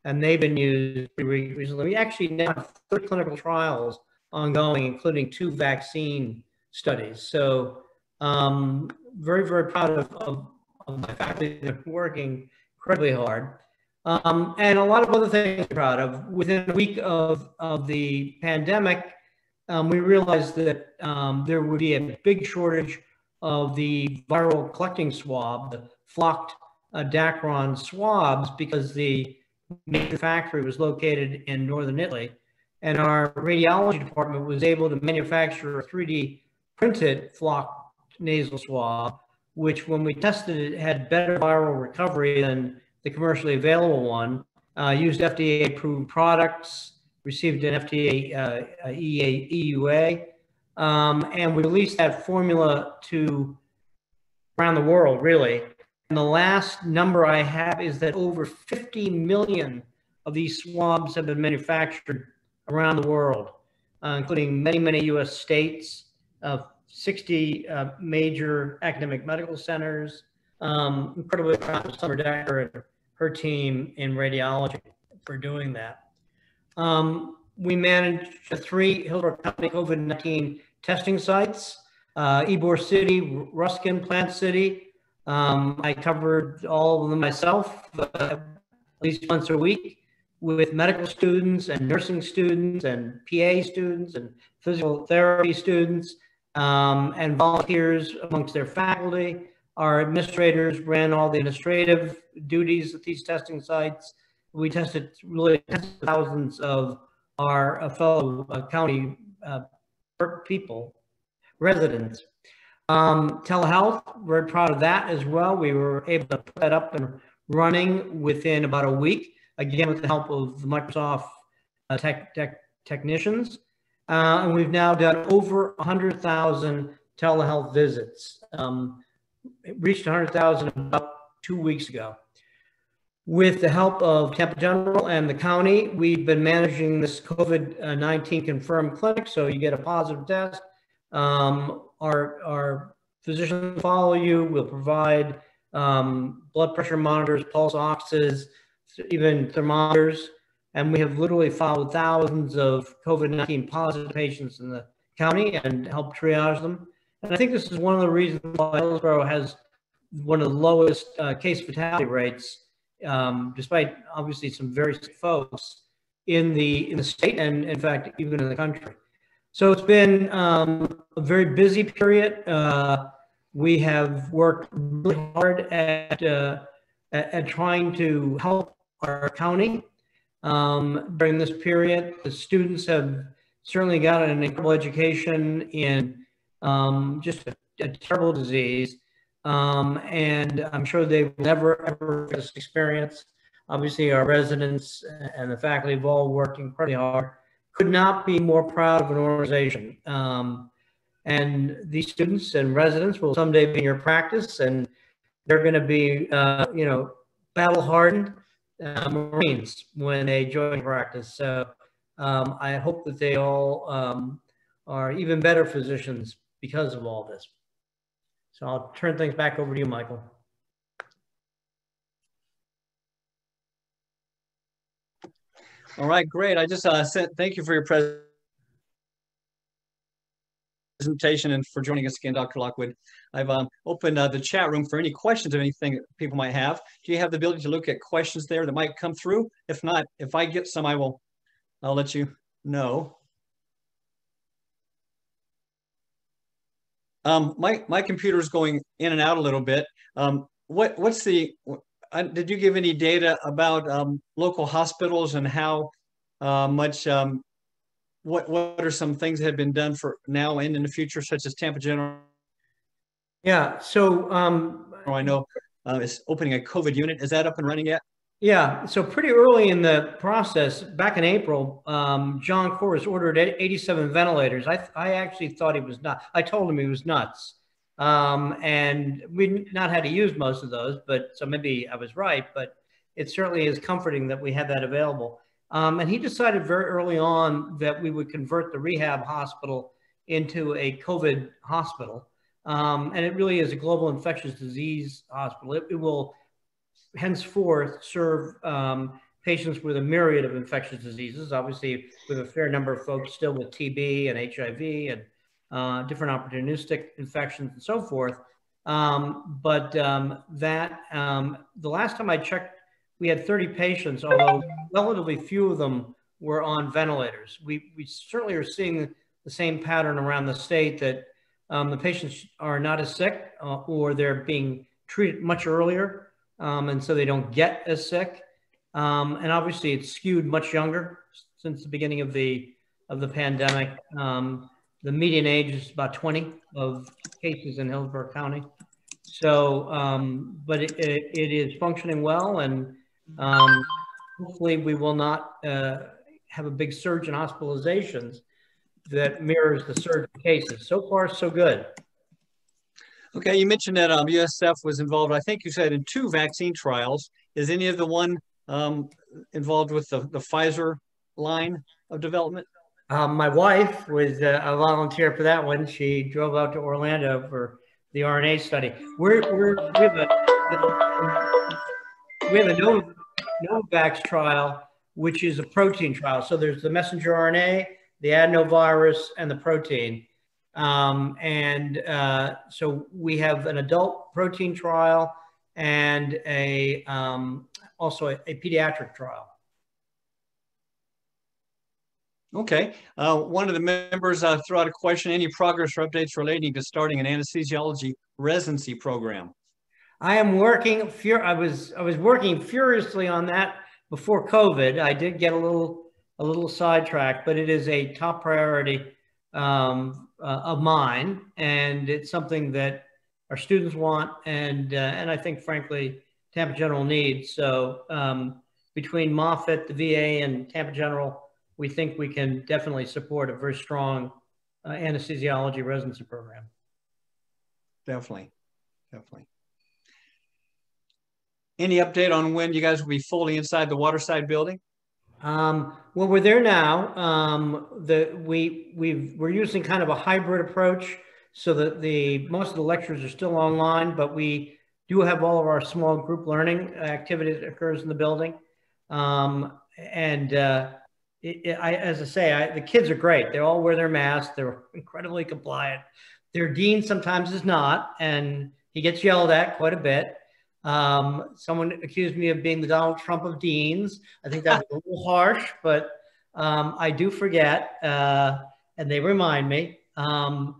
and they've been used recently. We actually now have 3 clinical trials ongoing, including 2 vaccine studies. So very, very proud of my faculty that are working incredibly hard. And a lot of other things I'm proud of. Within a week of the pandemic, we realized that there would be a big shortage of the viral collecting swab, the flocked Dacron swabs, because the major factory was located in northern Italy. And our radiology department was able to manufacture a 3D printed flocked nasal swab, which when we tested it had better viral recovery than the commercially available one, used FDA approved products, received an FDA EUA, and we released that formula to around the world, really. And the last number I have is that over 50 million of these swabs have been manufactured around the world, including many, many US states, 60 major academic medical centers. Incredibly proud of Summer Decker and her team in radiology for doing that. We managed 3 Hillsborough County COVID-19 testing sites, Ybor City, Ruskin, Plant City. I covered all of them myself at least once a week with medical students and nursing students and PA students and physical therapy students and volunteers amongst their faculty. Our administrators ran all the administrative duties at these testing sites. We tested thousands of our fellow county people, residents. Telehealth, very proud of that as well. We were able to put that up and running within about a week, again with the help of the Microsoft technicians. And we've now done over 100,000 telehealth visits. It reached 100,000 about 2 weeks ago. With the help of Tampa General and the county, we've been managing this COVID-19 confirmed clinic. So you get a positive test. Our physicians follow you. We'll provide blood pressure monitors, pulse oxes, even thermometers. And we have literally followed thousands of COVID-19 positive patients in the county and helped triage them. And I think this is one of the reasons why Hillsborough has one of the lowest case fatality rates, despite obviously some very sick folks in the state and in fact even in the country. So it's been a very busy period. We have worked really hard at trying to help our county during this period. The students have certainly gotten an incredible education in just a terrible disease. And I'm sure they will never, ever get this experience. Obviously, our residents and the faculty have all worked incredibly hard. Could not be more proud of an organization. And these students and residents will someday be in your practice, and they're going to be, battle-hardened Marines when they join practice. So I hope that they all are even better physicians because of all this. So I'll turn things back over to you, Michael. All right, great. I just said thank you for your presentation and for joining us again, Dr. Lockwood. I've opened the chat room for any questions of anything that people might have. Do you have the ability to look at questions there that might come through? If not, if I get some, I'll let you know. My computer's going in and out a little bit. What's the, did you give any data about local hospitals and how much, what are some things that have been done for now and in the future, such as Tampa General? Yeah, so I know is opening a COVID unit. Is that up and running yet? Yeah, so pretty early in the process, back in April, John Corus ordered 87 ventilators. I actually thought he was nuts. I told him he was nuts. And we'd not had to use most of those, but so maybe I was right, but it certainly is comforting that we had that available. And he decided very early on that we would convert the rehab hospital into a COVID hospital. And it really is a global infectious disease hospital. It will henceforth serve patients with a myriad of infectious diseases, obviously with a fair number of folks still with TB and HIV and different opportunistic infections and so forth. The last time I checked, we had 30 patients, although relatively few of them were on ventilators. We certainly are seeing the same pattern around the state that the patients are not as sick or they're being treated much earlier, and so they don't get as sick. And obviously it's skewed much younger since the beginning of the pandemic. The median age is about 20 of cases in Hillsborough County. So, but it is functioning well, and hopefully we will not have a big surge in hospitalizations that mirrors the surge in cases. So far, so good. Okay, you mentioned that USF was involved, I think you said, in 2 vaccine trials. Is any of the one involved with the Pfizer line of development? My wife was a volunteer for that one. She drove out to Orlando for the RNA study. We have a Novavax trial, which is a protein trial. So there's the messenger RNA, the adenovirus, and the protein. So we have an adult protein trial and also a pediatric trial. Okay. One of the members threw out a question: any progress or updates relating to starting an anesthesiology residency program? I am working. I was working furiously on that before COVID. I did get a little sidetracked, but it is a top priority of mine, and it's something that our students want, and I think, frankly, Tampa General needs. So between Moffitt, the VA, and Tampa General, we think we can definitely support a very strong anesthesiology residency program. Definitely. Any update on when you guys will be fully inside the Waterside building? Well, we're there now. We're using kind of a hybrid approach, so that most of the lectures are still online, but we do have all of our small group learning activity that occurs in the building. As I say, the kids are great. They all wear their masks. They're incredibly compliant. Their dean sometimes is not, and he gets yelled at quite a bit. Someone accused me of being the Donald Trump of deans. I think that was a little harsh, but I do forget, and they remind me. The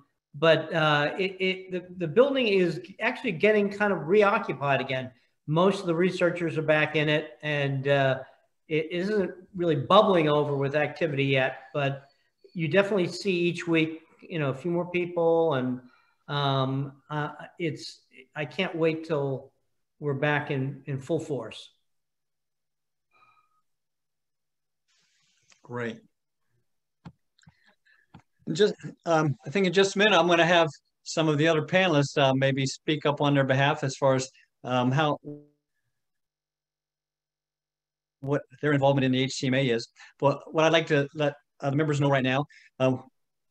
building is actually getting kind of reoccupied again. Most of the researchers are back in it, and it isn't really bubbling over with activity yet, but you definitely see each week, a few more people, and I can't wait till we're back in full force. Great. I think in just a minute, I'm going to have some of the other panelists maybe speak up on their behalf as far as what their involvement in the HCMA is. But what I'd like to let the members know right now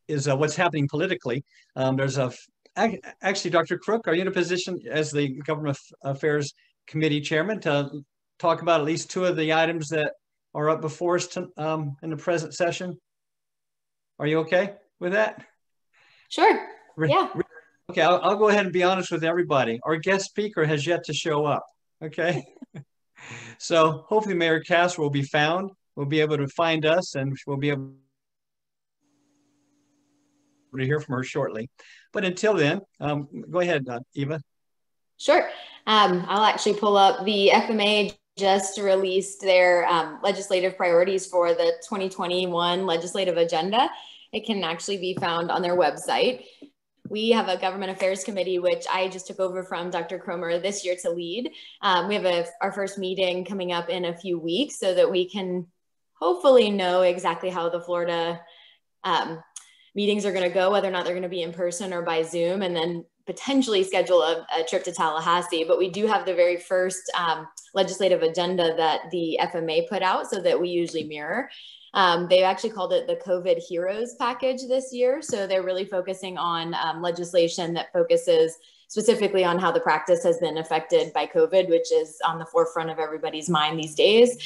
is what's happening politically. Actually, Dr. Crooke, are you in a position as the Government Affairs Committee Chairman to talk about at least 2 of the items that are up before us in the present session? Are you okay with that? Sure. Yeah. Okay, I'll go ahead and be honest with everybody. Our guest speaker has yet to show up. Okay. So hopefully Mayor Castor will be found. We'll be able to find us, and we'll be able to hear from her shortly. But until then, go ahead, Eva. Sure. I'll actually pull up the FMA just released their legislative priorities for the 2021 legislative agenda. It can actually be found on their website. We have a government affairs committee, which I just took over from Dr. Cromer this year to lead. We have our first meeting coming up in a few weeks so that we can hopefully know exactly how the Florida meetings are going to go, whether or not they're going to be in person or by Zoom. And then potentially schedule a trip to Tallahassee, but we do have the very first legislative agenda that the FMA put out, so that we usually mirror. They actually called it the COVID Heroes Package this year. So they're really focusing on legislation that focuses specifically on how the practice has been affected by COVID, which is on the forefront of everybody's mind these days.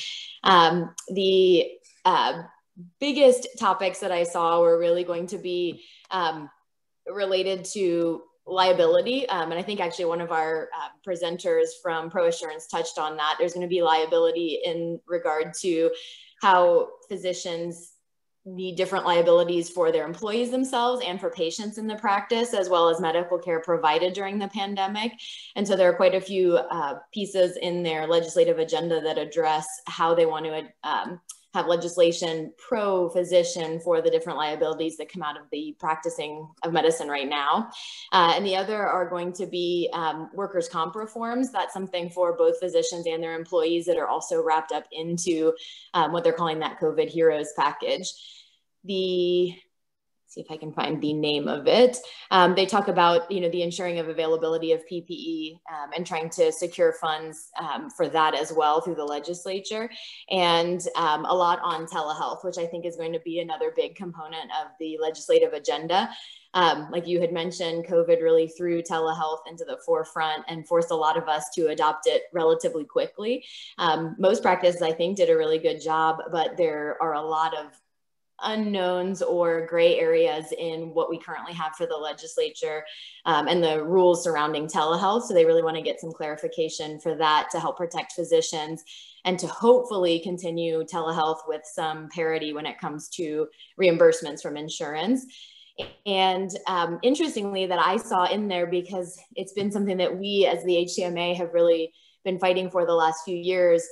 The biggest topics that I saw were really going to be related to liability. And I think actually one of our presenters from ProAssurance touched on that. There's going to be liability in regard to how physicians need different liabilities for their employees themselves and for patients in the practice, as well as medical care provided during the pandemic. And so there are quite a few pieces in their legislative agenda that address how they want to have legislation pro-physician for the different liabilities that come out of the practicing of medicine right now. And the other are going to be workers' comp reforms. That's something for both physicians and their employees that are also wrapped up into what they're calling that COVID Heroes Package. See if I can find the name of it. They talk about, the ensuring of availability of PPE and trying to secure funds for that as well through the legislature, and a lot on telehealth, which I think is going to be another big component of the legislative agenda. Like you had mentioned, COVID really threw telehealth into the forefront and forced a lot of us to adopt it relatively quickly. Most practices, I think, did a really good job, but there are a lot of unknowns or gray areas in what we currently have for the legislature and the rules surrounding telehealth. So they really want to get some clarification for that to help protect physicians and to hopefully continue telehealth with some parity when it comes to reimbursements from insurance. And interestingly, that I saw in there, because it's been something that we as the HCMA have really been fighting for the last few years,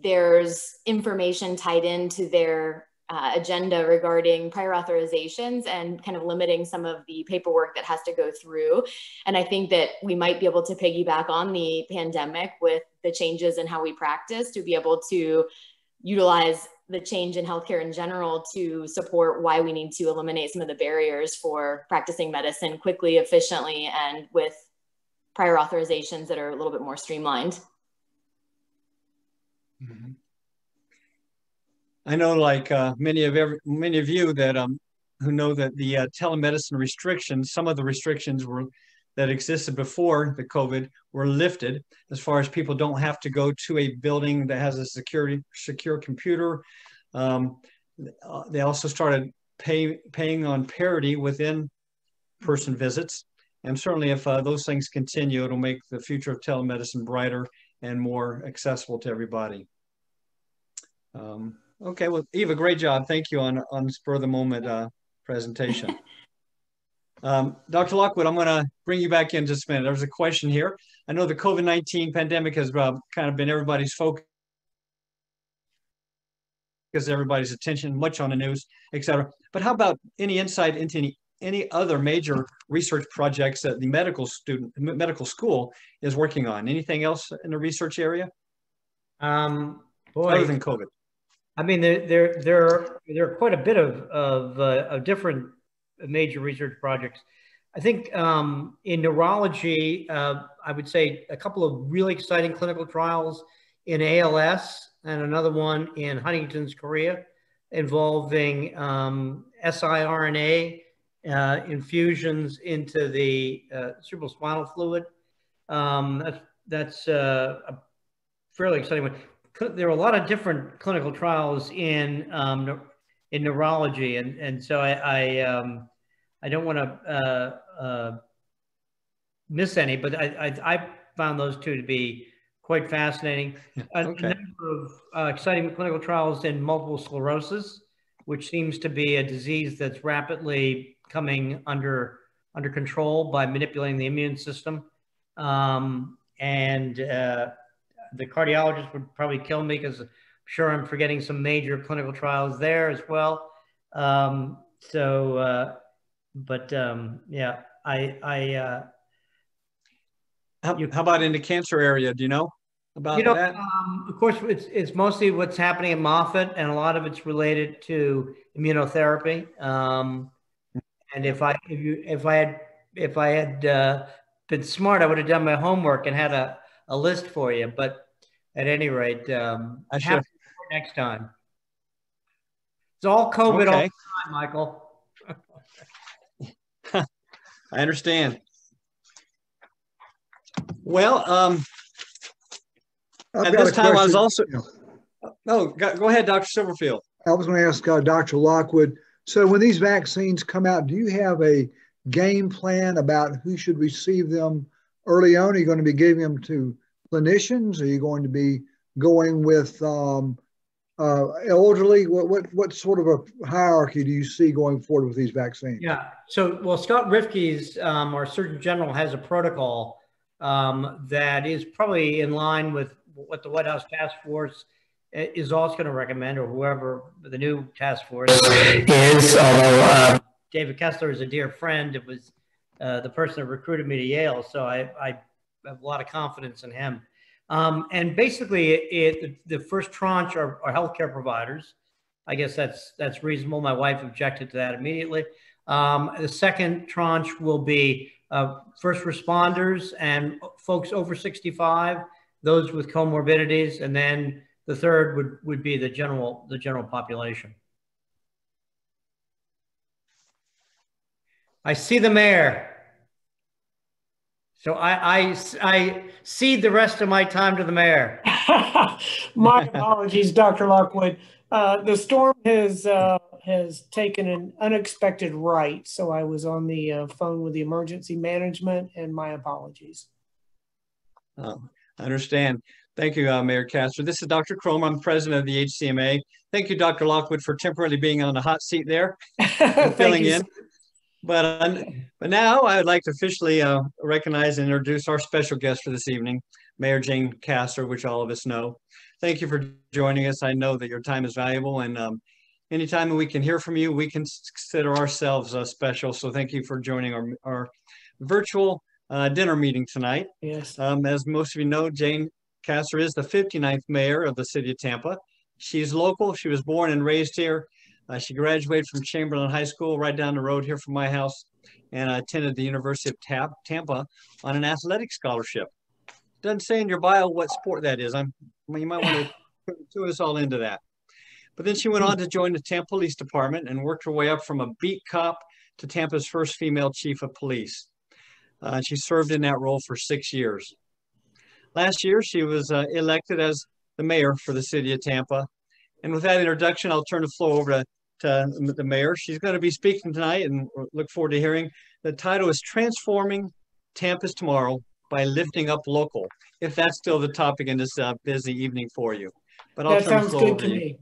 there's information tied into their agenda regarding prior authorizations and kind of limiting some of the paperwork that has to go through. And I think that we might be able to piggyback on the pandemic with the changes in how we practice to be able to utilize the change in healthcare in general to support why we need to eliminate some of the barriers for practicing medicine quickly, efficiently, and with prior authorizations that are a little bit more streamlined. Mm-hmm. I know, like many of you that who know that the telemedicine restrictions, some of the restrictions that existed before the COVID were lifted, as far as people don't have to go to a building that has a secure computer. They also started paying on parity within person visits. And certainly if those things continue, it'll make the future of telemedicine brighter and more accessible to everybody. Okay, well, Eva, great job. Thank you on spur of the moment presentation. Dr. Lockwood, I'm going to bring you back in just a minute. There's a question here. I know the COVID-19 pandemic has kind of been everybody's focus, because everybody's attention, much on the news, et cetera. But how about any insight into any other major research projects that the medical school is working on? Anything else in the research area? Other than COVID. I mean, there are quite a bit of different major research projects. I think in neurology, I would say a couple of really exciting clinical trials in ALS and another one in Huntington's chorea involving siRNA infusions into the cerebrospinal fluid. That's a fairly exciting one. There are a lot of different clinical trials in neurology, and so I don't want to miss any, but I found those two to be quite fascinating. Okay. A number of exciting clinical trials in multiple sclerosis, which seems to be a disease that's rapidly coming under control by manipulating the immune system. The cardiologist would probably kill me because I'm sure I'm forgetting some major clinical trials there as well. Yeah, how about in the cancer area? Do you know about that? Of course, it's mostly what's happening at Moffitt, and a lot of it's related to immunotherapy. And if I had if I had been smart, I would have done my homework and had a list for you. But at any rate, I should. Next time. It's all COVID all the time, Michael. I understand. Well, at this time, I was also. No, go ahead, Dr. Silverfield. I was going to ask Dr. Lockwood. So when these vaccines come out, do you have a game plan about who should receive them early on? Are you going to be giving them to clinicians? Are you going to be going with elderly? What sort of a hierarchy do you see going forward with these vaccines? Yeah. So, well, Scott Rifke's, our Surgeon General, has a protocol that is probably in line with what the White House Task Force is also going to recommend, or whoever the new task force is. Although David Castor is a dear friend, it was the person that recruited me to Yale, so I have a lot of confidence in him. And basically, the first tranche are healthcare providers. I guess that's reasonable. My wife objected to that immediately. The second tranche will be first responders and folks over 65, those with comorbidities, and then the third would be the general population. I see the mayor. So I cede the rest of my time to the mayor. My apologies, Dr. Lockwood. The storm has taken an unexpected right, so I was on the phone with the emergency management, and my apologies. Oh, I understand. Thank you, Mayor Castor. This is Dr. Cromer. I'm the president of the HCMA. Thank you, Dr. Lockwood, for temporarily being on the hot seat there and filling in. But now I would like to officially recognize and introduce our special guest for this evening, Mayor Jane Castor, which all of us know. Thank you for joining us. I know that your time is valuable, and anytime we can hear from you, we consider ourselves special. So thank you for joining our virtual dinner meeting tonight. Yes. As most of you know, Jane Castor is the 59th mayor of the city of Tampa. She's local. She was born and raised here. She graduated from Chamberlain High School right down the road here from my house, and attended the University of Tampa on an athletic scholarship. Doesn't say in your bio what sport that is. You might want to tune us all into that. But then she went on to join the Tampa Police Department and worked her way up from a beat cop to Tampa's first female chief of police. She served in that role for 6 years. Last year, she was elected as the mayor for the city of Tampa. And with that introduction, I'll turn the floor over to the mayor. She's going to be speaking tonight, and look forward to hearing. The title is Transforming Tampa's Tomorrow by Lifting Up Local, if that's still the topic in this busy evening for you. But I'll turn the floor over to you.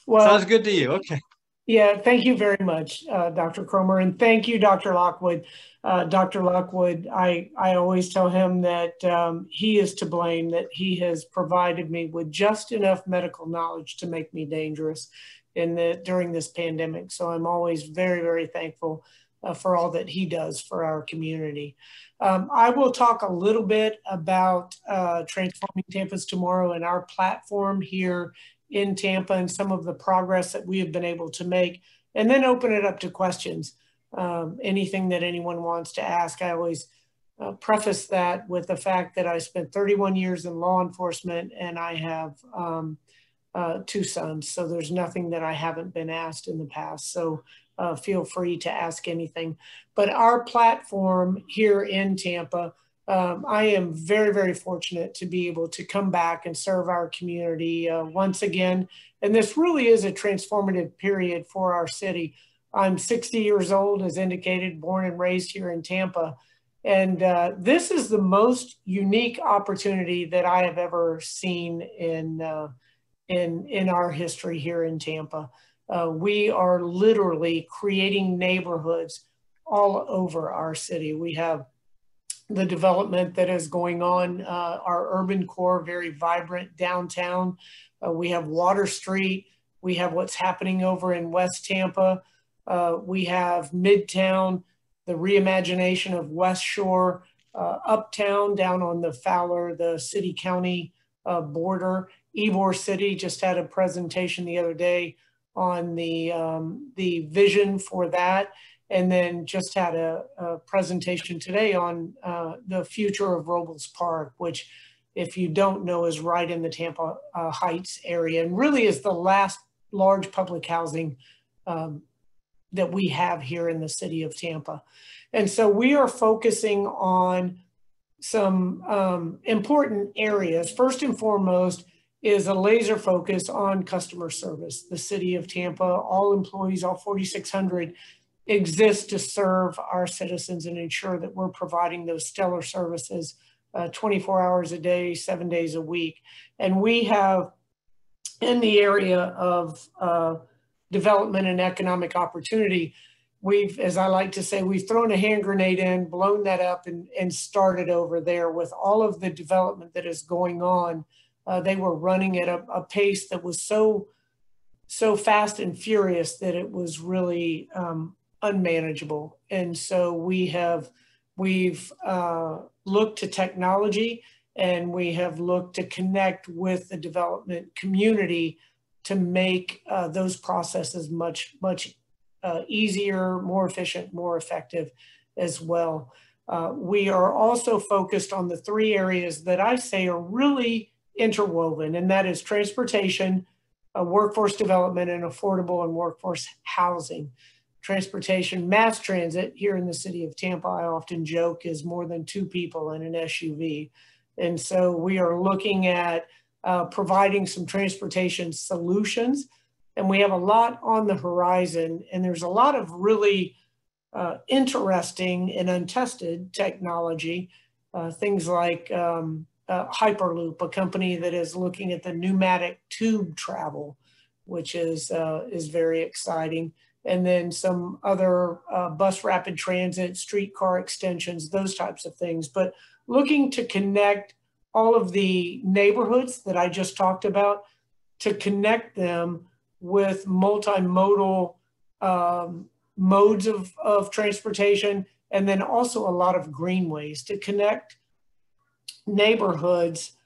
Well, sounds good to you. Okay. Yeah, thank you very much, Dr. Cromer, and thank you, Dr. Lockwood. Dr. Lockwood, I always tell him that he is to blame, that he has provided me with just enough medical knowledge to make me dangerous during this pandemic. So I'm always very, very thankful for all that he does for our community. I will talk a little bit about Transforming Tampa's Tomorrow and our platform here in Tampa and some of the progress that we have been able to make, and then open it up to questions. Anything that anyone wants to ask. I always preface that with the fact that I spent 31 years in law enforcement, and I have 2 sons. So there's nothing that I haven't been asked in the past. So feel free to ask anything. But our platform here in Tampa, I am very, very fortunate to be able to come back and serve our community once again. And this really is a transformative period for our city. I'm 60 years old, as indicated, born and raised here in Tampa. And this is the most unique opportunity that I have ever seen in our history here in Tampa. We are literally creating neighborhoods all over our city. We have the development that is going on, our urban core, very vibrant downtown. We have Water Street. We have what's happening over in West Tampa. We have Midtown, the reimagination of West Shore, Uptown down on the Fowler, the city-county border. Ybor City just had a presentation the other day on the vision for that. and then just had a presentation today on the future of Robles Park, which, if you don't know, is right in the Tampa Heights area, and really is the last large public housing that we have here in the city of Tampa. And so we are focusing on some important areas. First and foremost is a laser focus on customer service. The city of Tampa, all employees, all 4,600 exist to serve our citizens and ensure that we're providing those stellar services 24 hours a day, 7 days a week. And we have, in the area of development and economic opportunity, we've, as I like to say, we've thrown a hand grenade in, blown that up, and started over there with all of the development that is going on. They were running at a pace that was so fast and furious that it was really unmanageable. And so we've looked to technology, and we have looked to connect with the development community to make those processes much easier, more efficient, more effective as well. We are also focused on the three areas that I say are really interwoven, and that is transportation, workforce development, and affordable and workforce housing. Transportation, mass transit here in the city of Tampa, I often joke, is more than 2 people in an SUV. And so we are looking at providing some transportation solutions, and we have a lot on the horizon, and there's a lot of really interesting and untested technology, things like Hyperloop, a company that is looking at the pneumatic tube travel, which is very exciting. And then some other bus rapid transit, streetcar extensions, those types of things. But looking to connect all of the neighborhoods that I just talked about, to connect them with multimodal modes of transportation, and then also a lot of greenways to connect neighborhoods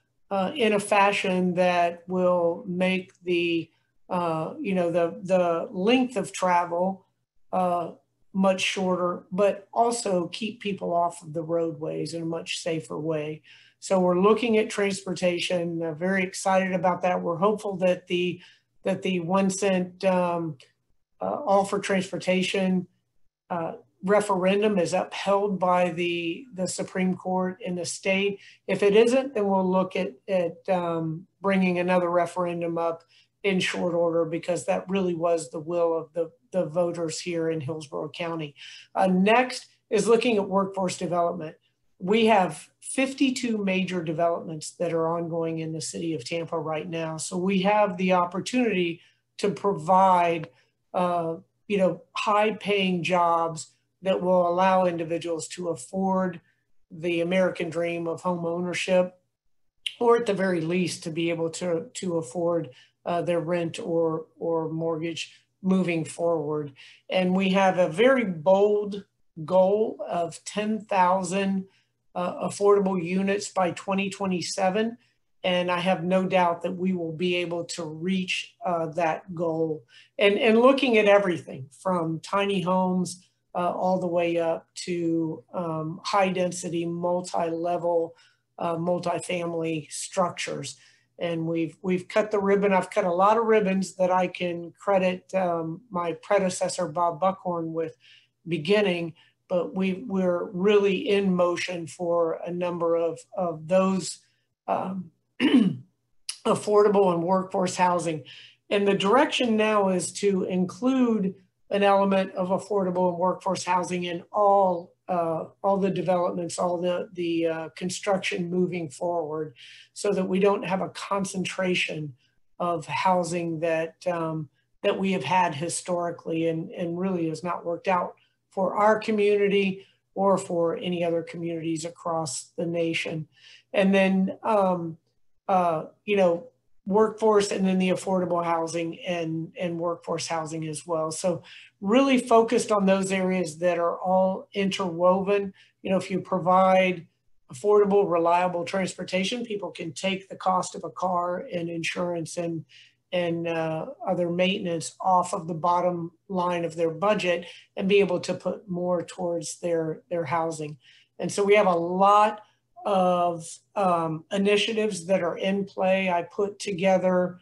in a fashion that will make the length of travel much shorter, but also keep people off of the roadways in a much safer way. So we're looking at transportation, very excited about that. We're hopeful that the 1 cent all for transportation referendum is upheld by the Supreme Court in the state. If it isn't, then we'll look at bringing another referendum up in short order, because that really was the will of the voters here in Hillsborough County. Next is looking at workforce development. We have 52 major developments that are ongoing in the city of Tampa right now. So we have the opportunity to provide, high-paying jobs that will allow individuals to afford the American dream of home ownership, or at the very least to be able to afford their rent or mortgage moving forward. And we have a very bold goal of 10,000 affordable units by 2027. And I have no doubt that we will be able to reach that goal. And looking at everything from tiny homes all the way up to high density, multi-level, multifamily structures. And we've cut the ribbon. I've cut a lot of ribbons that I can credit my predecessor, Bob Buckhorn, with beginning, but we're really in motion for a number of those affordable and workforce housing. And the direction now is to include an element of affordable and workforce housing in all the developments, all the construction moving forward, so that we don't have a concentration of housing that we have had historically and really has not worked out for our community or for any other communities across the nation. And then, workforce, and then the affordable housing and workforce housing as well. So really focused on those areas that are all interwoven. If you provide affordable, reliable transportation, people can take the cost of a car and insurance and and other maintenance off of the bottom line of their budget and be able to put more towards their housing. And so we have a lot of initiatives that are in play. I put together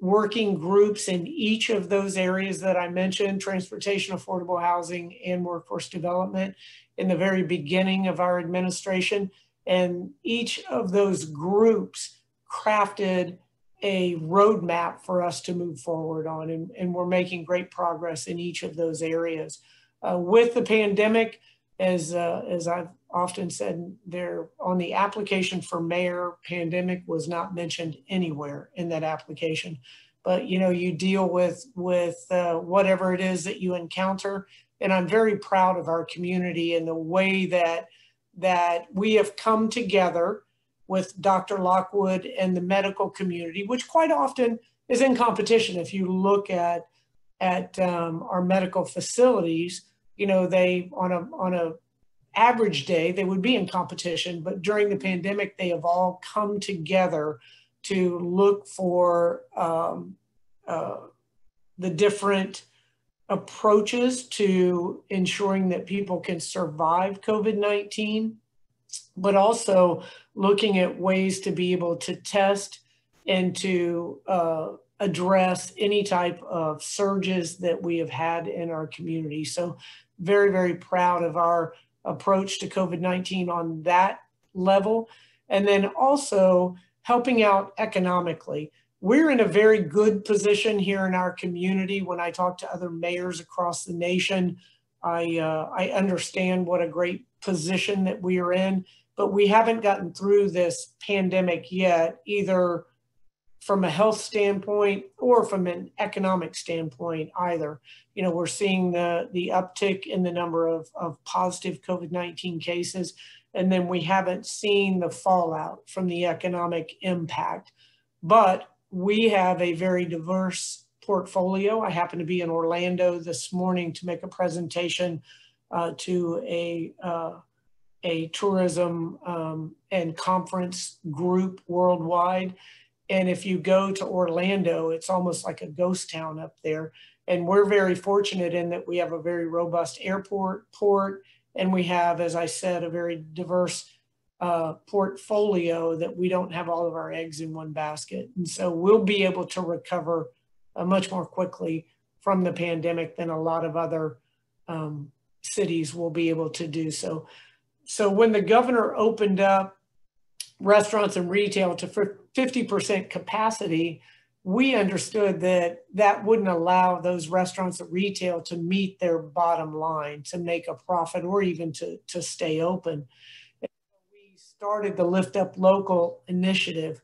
working groups in each of those areas that I mentioned, transportation, affordable housing, and workforce development, in the very beginning of our administration. And each of those groups crafted a roadmap for us to move forward on, and we're making great progress in each of those areas. With the pandemic, as I've often said, there on the application for mayor, pandemic was not mentioned anywhere in that application. But you deal with whatever it is that you encounter, and I'm very proud of our community and the way that we have come together with Dr. Lockwood and the medical community, which quite often is in competition. If you look at our medical facilities, they on a average day, they would be in competition, but during the pandemic, they have all come together to look for the different approaches to ensuring that people can survive COVID-19, but also looking at ways to be able to test and to address any type of surges that we have had in our community. So very, very proud of our approach to COVID-19 on that level. And then also helping out economically. We're in a very good position here in our community. When I talk to other mayors across the nation, I understand what a great position that we are in, but we haven't gotten through this pandemic yet, either from a health standpoint or from an economic standpoint either. We're seeing the uptick in the number of positive COVID-19 cases, and then we haven't seen the fallout from the economic impact. But we have a very diverse portfolio. I happen to be in Orlando this morning to make a presentation to a tourism and conference group worldwide. And if you go to Orlando, it's almost like a ghost town up there. And we're very fortunate in that we have a very robust port, and we have, as I said, a very diverse portfolio that we don't have all of our eggs in one basket. And so we'll be able to recover much more quickly from the pandemic than a lot of other cities will be able to do so. So when the governor opened up restaurants and retail to 50% capacity, we understood that that wouldn't allow those restaurants and retail to meet their bottom line, to make a profit, or even to stay open. And we started the Lift Up Local initiative,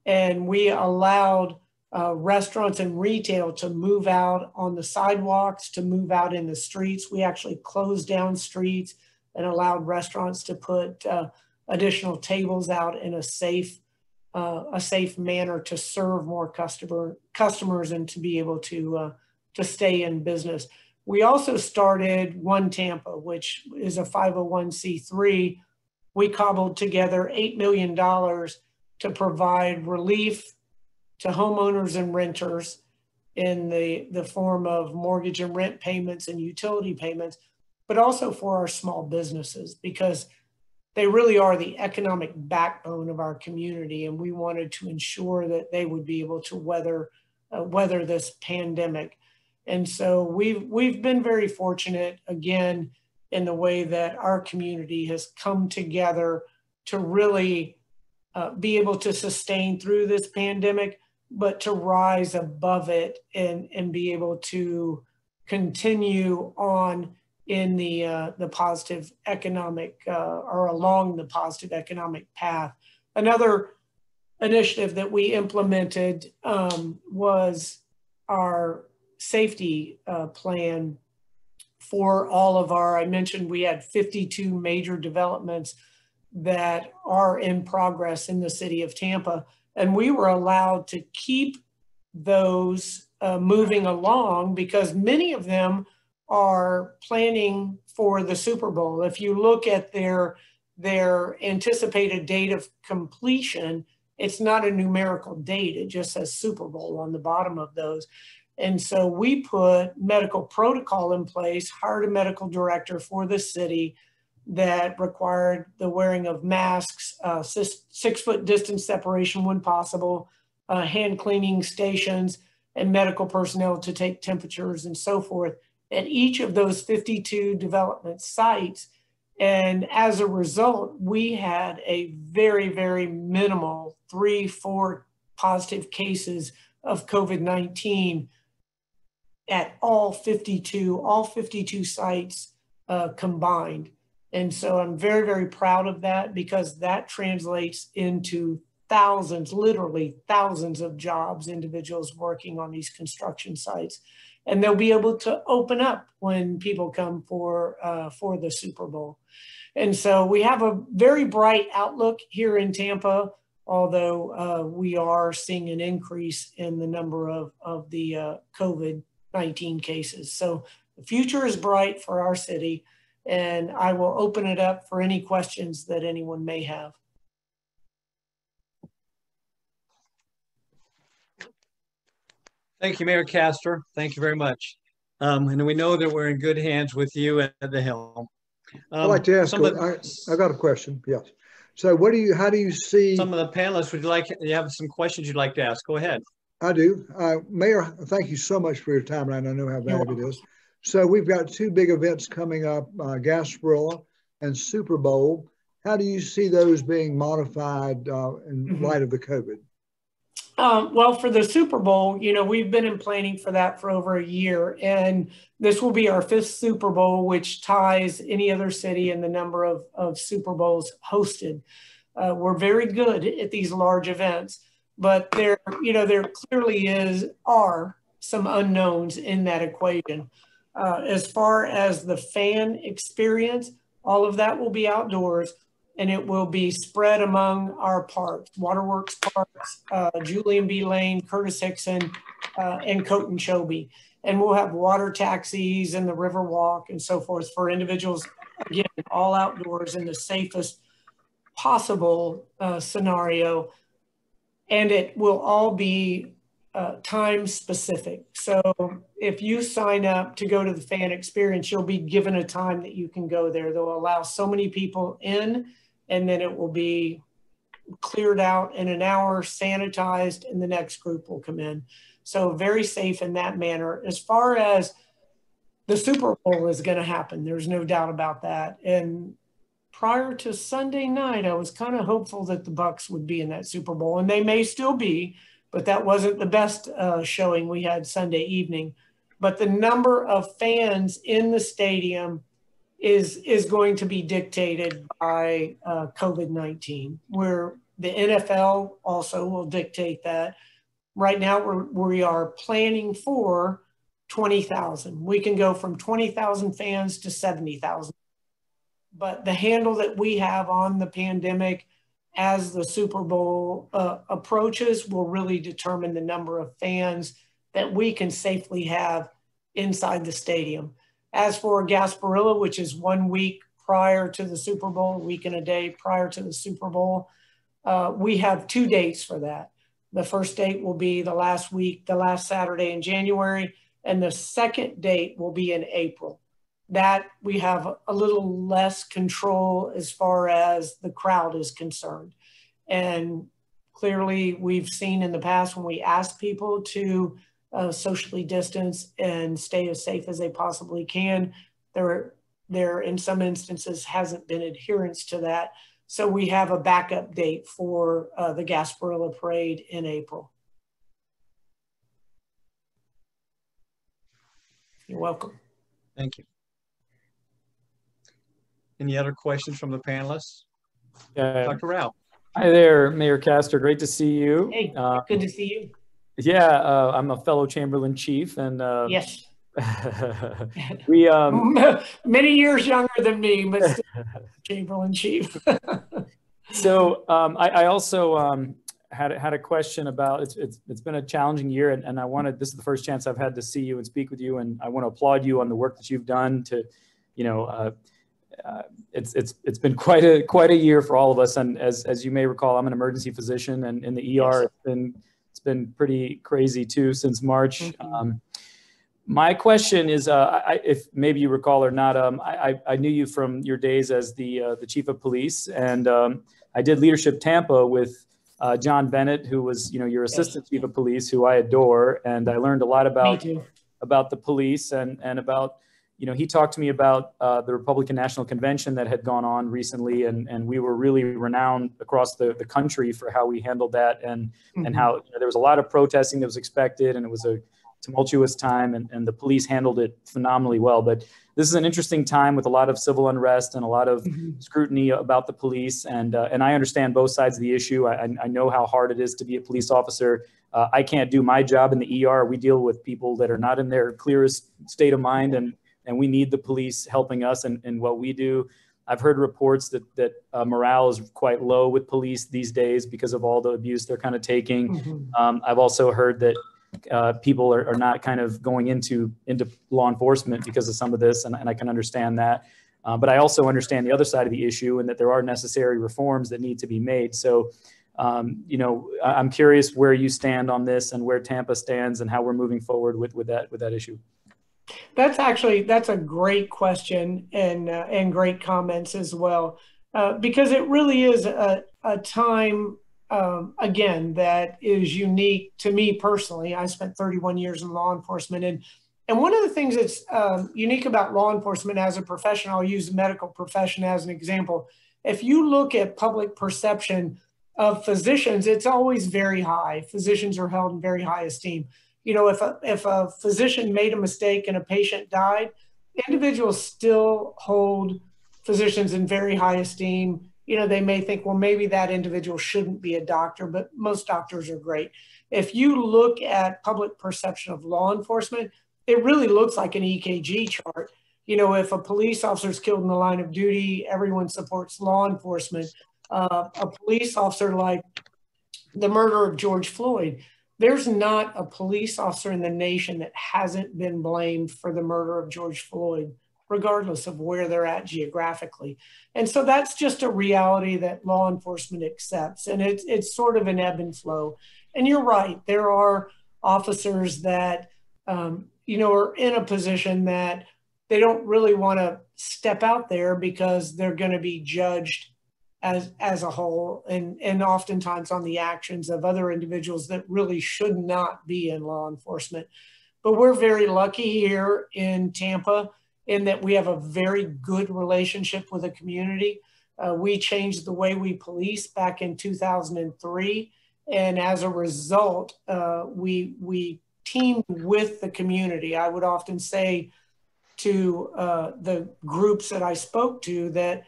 and we allowed restaurants and retail to move out on the sidewalks, to move out in the streets. We actually closed down streets and allowed restaurants to put additional tables out in a safe manner to serve more customers and to be able to stay in business. We also started One Tampa, which is a 501c3. We cobbled together $8 million to provide relief to homeowners and renters in the form of mortgage and rent payments and utility payments, but also for our small businesses, because they really are the economic backbone of our community, and we wanted to ensure that they would be able to weather this pandemic. And so we've been very fortunate, again, in the way that our community has come together to really be able to sustain through this pandemic, but to rise above it and be able to continue on in the positive economic or along the positive economic path. Another initiative that we implemented was our safety plan for all of our, I mentioned we had 52 major developments that are in progress in the city of Tampa, and we were allowed to keep those moving along because many of them are planning for the Super Bowl. If you look at their anticipated date of completion, it's not a numerical date. It just says Super Bowl on the bottom of those. And so we put medical protocol in place, hired a medical director for the city that required the wearing of masks, 6-foot distance separation when possible, hand cleaning stations, and medical personnel to take temperatures and so forth at each of those 52 development sites. And as a result, we had a very, very minimal 3-4 positive cases of COVID-19 at all 52 sites combined. And so I'm very, very proud of that, because that translates into thousands, literally thousands of jobs, individuals working on these construction sites. And they'll be able to open up when people come for the Super Bowl. And so we have a very bright outlook here in Tampa, although we are seeing an increase in the number of the COVID-19 cases. So the future is bright for our city, and I will open it up for any questions that anyone may have. Thank you, Mayor Castor. Thank you very much. And we know that we're in good hands with you at the helm. I'd like to ask, I got a question, yes. So how do you see? Some of the panelists, you have some questions you'd like to ask? Go ahead. I do. Mayor, thank you so much for your time, and I know how valuable it is. So we've got two big events coming up, Gasparilla and Super Bowl. How do you see those being modified in light of the COVID? Well, for the Super Bowl, we've been in planning for that for over a year, and this will be our 5th Super Bowl, which ties any other city in the number of Super Bowls hosted. We're very good at these large events, but there clearly are some unknowns in that equation. As far as the fan experience, all of that will be outdoors, and it will be spread among our parks, Waterworks Parks, Julian B. Lane, Curtis Hickson, and Cote and Chobe. And we'll have water taxis and the River Walk and so forth for individuals, again, all outdoors in the safest possible scenario. And it will all be time specific. So if you sign up to go to the fan experience, you'll be given a time that you can go there. They'll allow so many people in, and then it will be cleared out in an hour, sanitized, and the next group will come in. So very safe in that manner. As far as the Super Bowl is going to happen, there's no doubt about that. And prior to Sunday night, I was kind of hopeful that the Bucs would be in that Super Bowl, and they may still be, but that wasn't the best showing we had Sunday evening. But the number of fans in the stadium is going to be dictated by COVID-19, where the NFL also will dictate that. Right now, we are planning for 20,000. We can go from 20,000 fans to 70,000. But the handle that we have on the pandemic as the Super Bowl approaches will really determine the number of fans that we can safely have inside the stadium. As for Gasparilla, which is 1 week prior to the Super Bowl, a week and a day prior to the Super Bowl, we have 2 dates for that. The first date will be the last Saturday in January, and the second date will be in April. That we have a little less control as far as the crowd is concerned. And clearly we've seen in the past when we ask people to socially distance and stay as safe as they possibly can, there in some instances hasn't been adherence to that. So we have a backup date for the Gasparilla Parade in April. You're welcome. Thank you. Any other questions from the panelists? Dr. Rao. Hi there, Mayor Castor. Great to see you. Hey, good to see you. Yeah, I'm a fellow Chamberlain chief, and yes, we many years younger than me, but still Chamberlain chief. So I also had a question about it's been a challenging year, and this is the first chance I've had to see you and speak with you, and I want to applaud you on the work that you've done to, it's been quite a year for all of us. And as you may recall, I'm an emergency physician, and in the ER, Yes. it's been pretty crazy too since March. Mm-hmm. My question is, if maybe you recall or not, I knew you from your days as the chief of police, and I did leadership Tampa with John Bennett, who was your assistant chief of police, who I adore, and I learned a lot about the police and about he talked to me about the Republican National Convention that had gone on recently, and we were really renowned across the country for how we handled that, and how there was a lot of protesting that was expected, and it was a tumultuous time, and the police handled it phenomenally well. But this is an interesting time with a lot of civil unrest and a lot of scrutiny about the police, and I understand both sides of the issue. I know how hard it is to be a police officer. I can't do my job in the ER. We deal with people that are not in their clearest state of mind, and we need the police helping us in what we do. I've heard reports that morale is quite low with police these days because of all the abuse they're kind of taking. I've also heard that people are not kind of going into law enforcement because of some of this, and I can understand that. But I also understand the other side of the issue, and that there are necessary reforms that need to be made. So, I'm curious where you stand on this, and where Tampa stands, and how we're moving forward with that issue. That's a great question, and great comments as well, because it really is a time, again, that is unique to me personally. I spent 31 years in law enforcement, and one of the things that's unique about law enforcement as a profession, I'll use the medical profession as an example. If you look at public perception of physicians, it's always very high. Physicians are held in very high esteem. If a physician made a mistake and a patient died, individuals still hold physicians in very high esteem. They may think, well, maybe that individual shouldn't be a doctor, but most doctors are great. If you look at public perception of law enforcement, it really looks like an EKG chart. If a police officer is killed in the line of duty, everyone supports law enforcement. A police officer, like the murder of George Floyd, there's not a police officer in the nation that hasn't been blamed for the murder of George Floyd, regardless of where they're at geographically. And so that's just a reality that law enforcement accepts. And it's sort of an ebb and flow. And you're right, there are officers that, are in a position that they don't really want to step out there because they're going to be judged as a whole, and oftentimes on the actions of other individuals that really should not be in law enforcement. But we're very lucky here in Tampa in that we have a very good relationship with the community. We changed the way we police back in 2003. And as a result, we teamed with the community. I would often say to the groups that I spoke to that,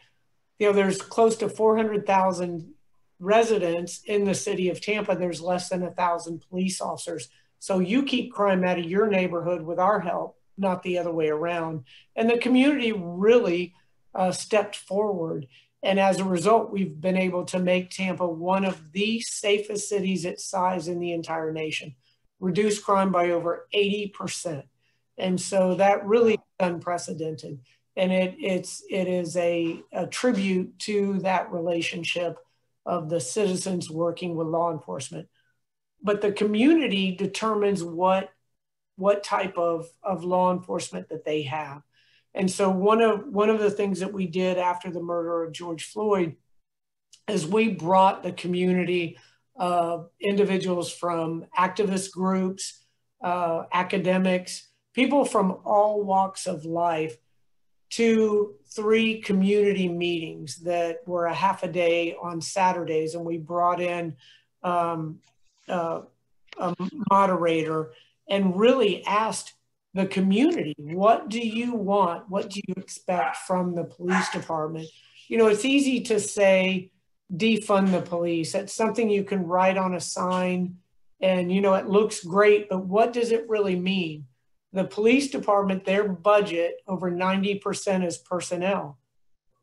there's close to 400,000 residents in the city of Tampa. There's less than 1,000 police officers. So you keep crime out of your neighborhood with our help, not the other way around. And the community really stepped forward. And as a result, we've been able to make Tampa one of the safest cities its size in the entire nation, reduce crime by over 80%. And so that really is unprecedented. And it is a tribute to that relationship of the citizens working with law enforcement. But the community determines what type of law enforcement that they have. And so one of the things that we did after the murder of George Floyd is we brought the community individuals from activist groups, academics, people from all walks of life to 3 community meetings that were a half a day on Saturdays. And we brought in a moderator and really asked the community, what do you want? What do you expect from the police department? It's easy to say, defund the police. That's something you can write on a sign and, it looks great, but what does it really mean? The police department, their budget, over 90% is personnel.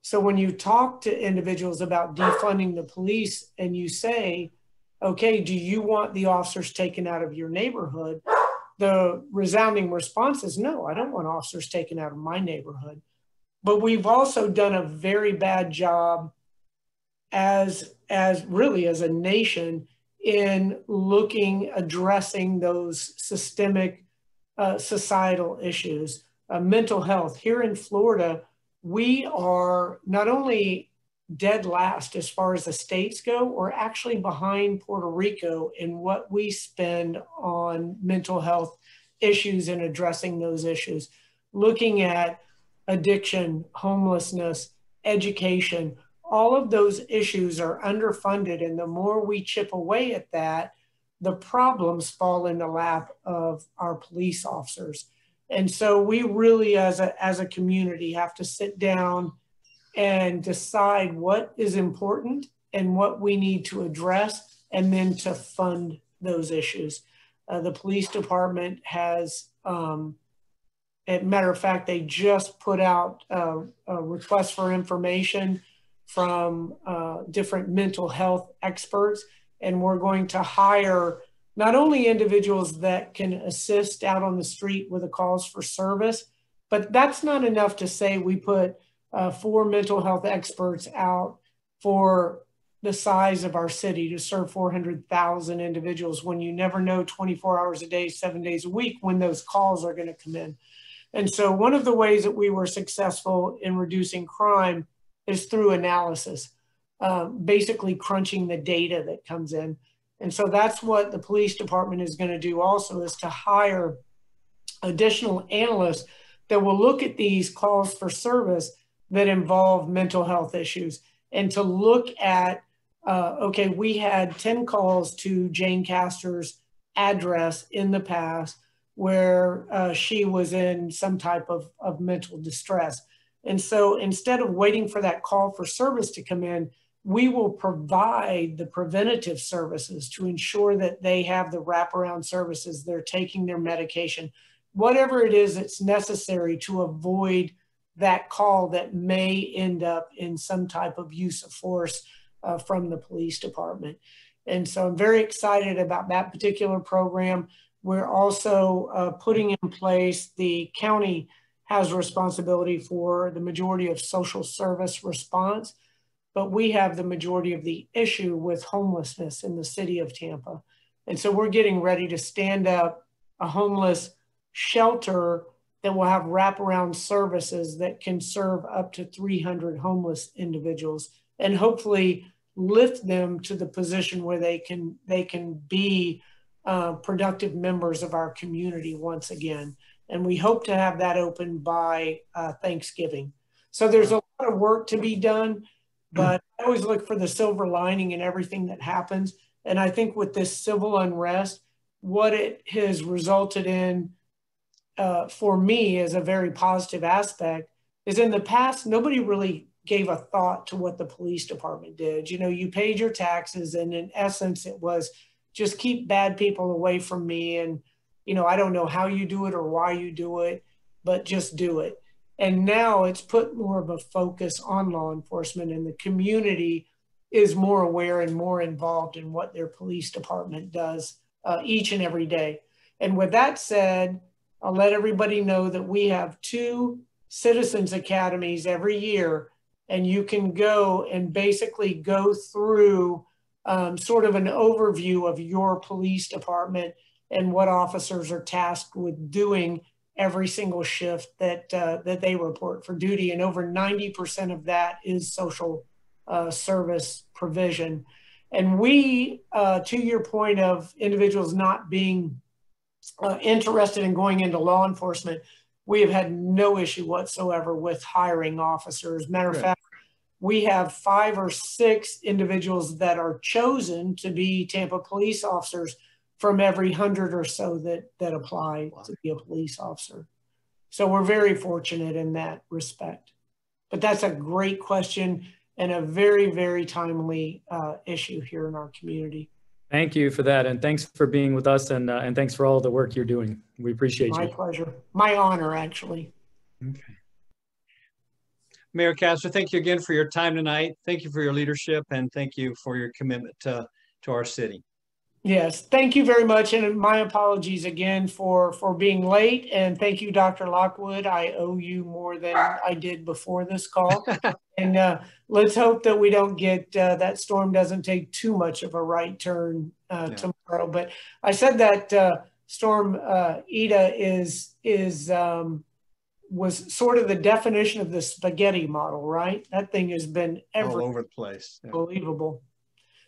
So when you talk to individuals about defunding the police and you say, okay, do you want the officers taken out of your neighborhood? The resounding response is, no, I don't want officers taken out of my neighborhood. but we've also done a very bad job as really as a nation in addressing those systemic societal issues. Mental health. Here in Florida, we are not only dead last as far as the states go, we're actually behind Puerto Rico in what we spend on mental health issues and addressing those issues. Looking at addiction, homelessness, education, all of those issues are underfunded. And the more we chip away at that, the problems fall in the lap of our police officers. And so we really, as a community, have to sit down and decide what is important and what we need to address, and then to fund those issues. The police department has, as a matter of fact, they just put out a request for information from different mental health experts, and we're going to hire not only individuals that can assist out on the street with the calls for service, but that's not enough to say we put 4 mental health experts out for the size of our city to serve 400,000 individuals when you never know 24 hours a day, 7 days a week when those calls are going to come in. And so one of the ways that we were successful in reducing crime is through analysis, basically crunching the data that comes in. And so that's what the police department is going to do also, is to hire additional analysts that will look at these calls for service that involve mental health issues, and to look at, okay, we had 10 calls to Jane Castor's address in the past where she was in some type of mental distress. And so instead of waiting for that call for service to come in, we will provide the preventative services to ensure that they have the wraparound services, they're taking their medication, whatever it is that's necessary to avoid that call that may end up in some type of use of force from the police department. And so I'm very excited about that particular program. We're also putting in place, the county has responsibility for the majority of social service response, but we have the majority of the issue with homelessness in the city of Tampa. And so we're getting ready to stand up a homeless shelter that will have wraparound services that can serve up to 300 homeless individuals, and hopefully lift them to the position where they can be productive members of our community once again. And we hope to have that open by Thanksgiving. So there's a lot of work to be done, but I always look for the silver lining in everything that happens. And I think with this civil unrest, what it has resulted in for me as a very positive aspect is, in the past, nobody really gave a thought to what the police department did. You know, you paid your taxes, and in essence, it was just keep bad people away from me. And, you know, I don't know how you do it or why you do it, but just do it. And now it's put more of a focus on law enforcement, and the community is more aware and more involved in what their police department does each and every day. And with that said, I'll let everybody know that we have 2 citizens academies every year, and you can go and basically go through sort of an overview of your police department and what officers are tasked with doing every single shift that they report for duty. And over 90% of that is social service provision. And we, to your point of individuals not being interested in going into law enforcement, we have had no issue whatsoever with hiring officers. Matter of fact, we have 5 or 6 individuals that are chosen to be Tampa police officers from every 100 or so that apply to be a police officer. So we're very fortunate in that respect. But that's a great question and a very, very timely issue here in our community. Thank you for that. And thanks for being with us, and thanks for all the work you're doing. We appreciate you. My pleasure. My honor, actually. Okay. Mayor Castor, thank you again for your time tonight. Thank you for your leadership, and thank you for your commitment to our city. Yes, thank you very much. And my apologies again for being late. And thank you, Dr. Lockwood. I owe you more than I did before this call. And let's hope that we don't get, that storm doesn't take too much of a right turn tomorrow. But I said that storm Ida was sort of the definition of the spaghetti model, right? That thing has been all over the place. Unbelievable.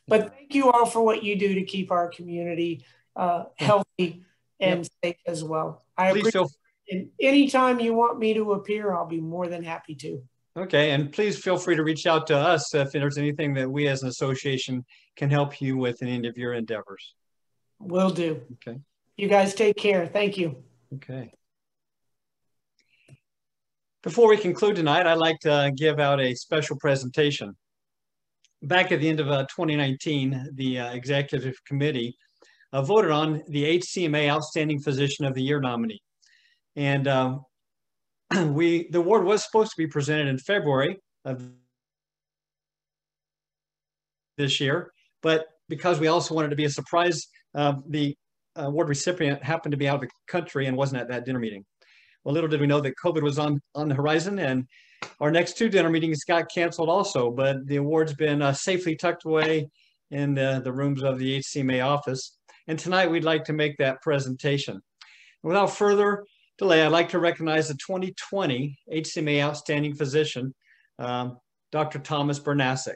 But thank you all for what you do to keep our community healthy and safe as well. I appreciate it. Anytime you want me to appear, I'll be more than happy to. Okay, and please feel free to reach out to us if there's anything that we as an association can help you with in any of your endeavors. Will do. Okay. You guys take care. Thank you. Okay. Before we conclude tonight, I'd like to give out a special presentation. Back at the end of 2019, the Executive Committee voted on the HCMA Outstanding Physician of the Year nominee. And the award was supposed to be presented in February of this year, but because we also wanted to be a surprise, the award recipient happened to be out of the country and wasn't at that dinner meeting. Well, little did we know that COVID was on the horizon, and our next two dinner meetings got canceled also, but the award's been safely tucked away in the rooms of the HCMA office. And tonight we'd like to make that presentation. Without further delay, I'd like to recognize the 2020 HCMA Outstanding Physician, Dr. Thomas Bernasek.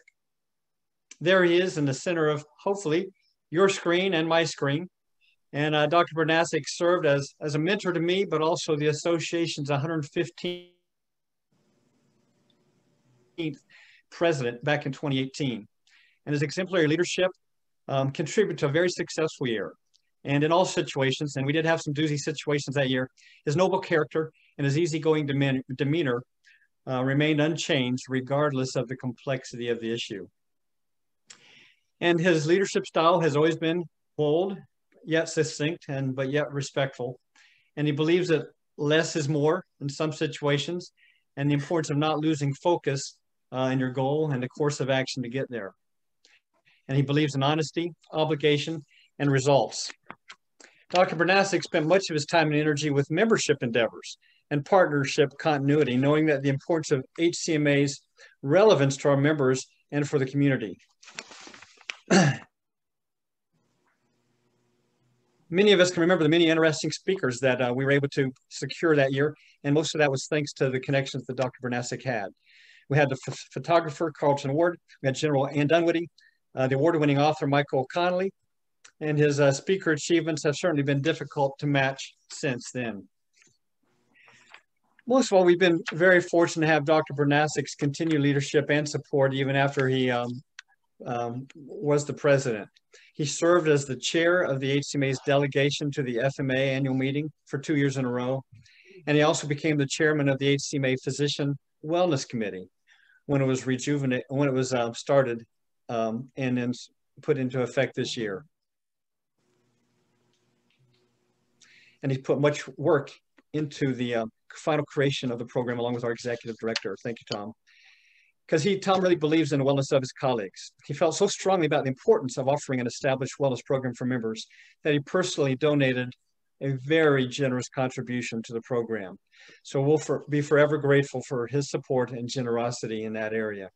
There he is in the center of, hopefully, your screen and my screen. And Dr. Bernasek served as a mentor to me, but also the association's 115th president back in 2018. And his exemplary leadership contributed to a very successful year. And in all situations, and we did have some doozy situations that year, his noble character and his easygoing demeanor remained unchanged regardless of the complexity of the issue. And his leadership style has always been bold, yet succinct, but yet respectful. And he believes that less is more in some situations, and the importance of not losing focus in your goal and the course of action to get there. And he believes in honesty, obligation, and results. Dr. Bernasek spent much of his time and energy with membership endeavors and partnership continuity, knowing that the importance of HCMA's relevance to our members and for the community. Many of us can remember the many interesting speakers that we were able to secure that year, and most of that was thanks to the connections that Dr. Bernasek had. We had the photographer, Carlton Ward, we had General Ann Dunwoody, the award-winning author, Michael Connolly, and his speaker achievements have certainly been difficult to match since then. Most of all, we've been very fortunate to have Dr. Bernasek's continued leadership and support even after he was the president. He served as the chair of the HCMA's delegation to the FMA annual meeting for 2 years in a row. And he also became the chairman of the HCMA Physician Wellness Committee when it was started and then put into effect this year. And he put much work into the final creation of the program along with our executive director. Thank you, Tom. Because Tom really believes in the wellness of his colleagues. He felt so strongly about the importance of offering an established wellness program for members that he personally donated a very generous contribution to the program. So we'll be forever grateful for his support and generosity in that area.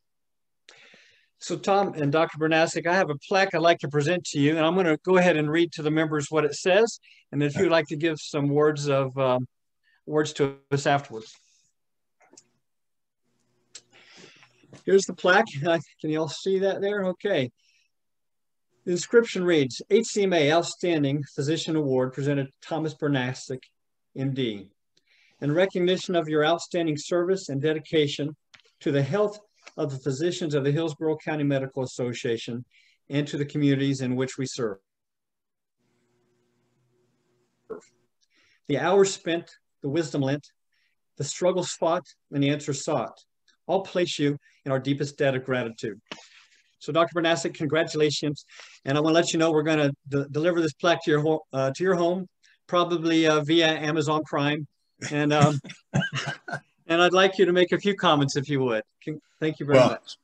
So Tom and Dr. Bernasek, I have a plaque I'd like to present to you, and I'm going to go ahead and read to the members what it says. And if you'd like to give some words to us afterwards. Here's the plaque. Can you all see that there? Okay. The inscription reads, HCMA Outstanding Physician Award presented to Thomas Bernasek, MD. In recognition of your outstanding service and dedication to the health of the physicians of the Hillsborough County Medical Association and to the communities in which we serve. The hours spent, the wisdom lent, the struggles fought, and the answers sought all place you in our deepest debt of gratitude. So Dr. Bernasek, congratulations. And I want to let you know we're going to deliver this plaque to your home, probably via Amazon Prime. And and I'd like you to make a few comments if you would. Thank you very much.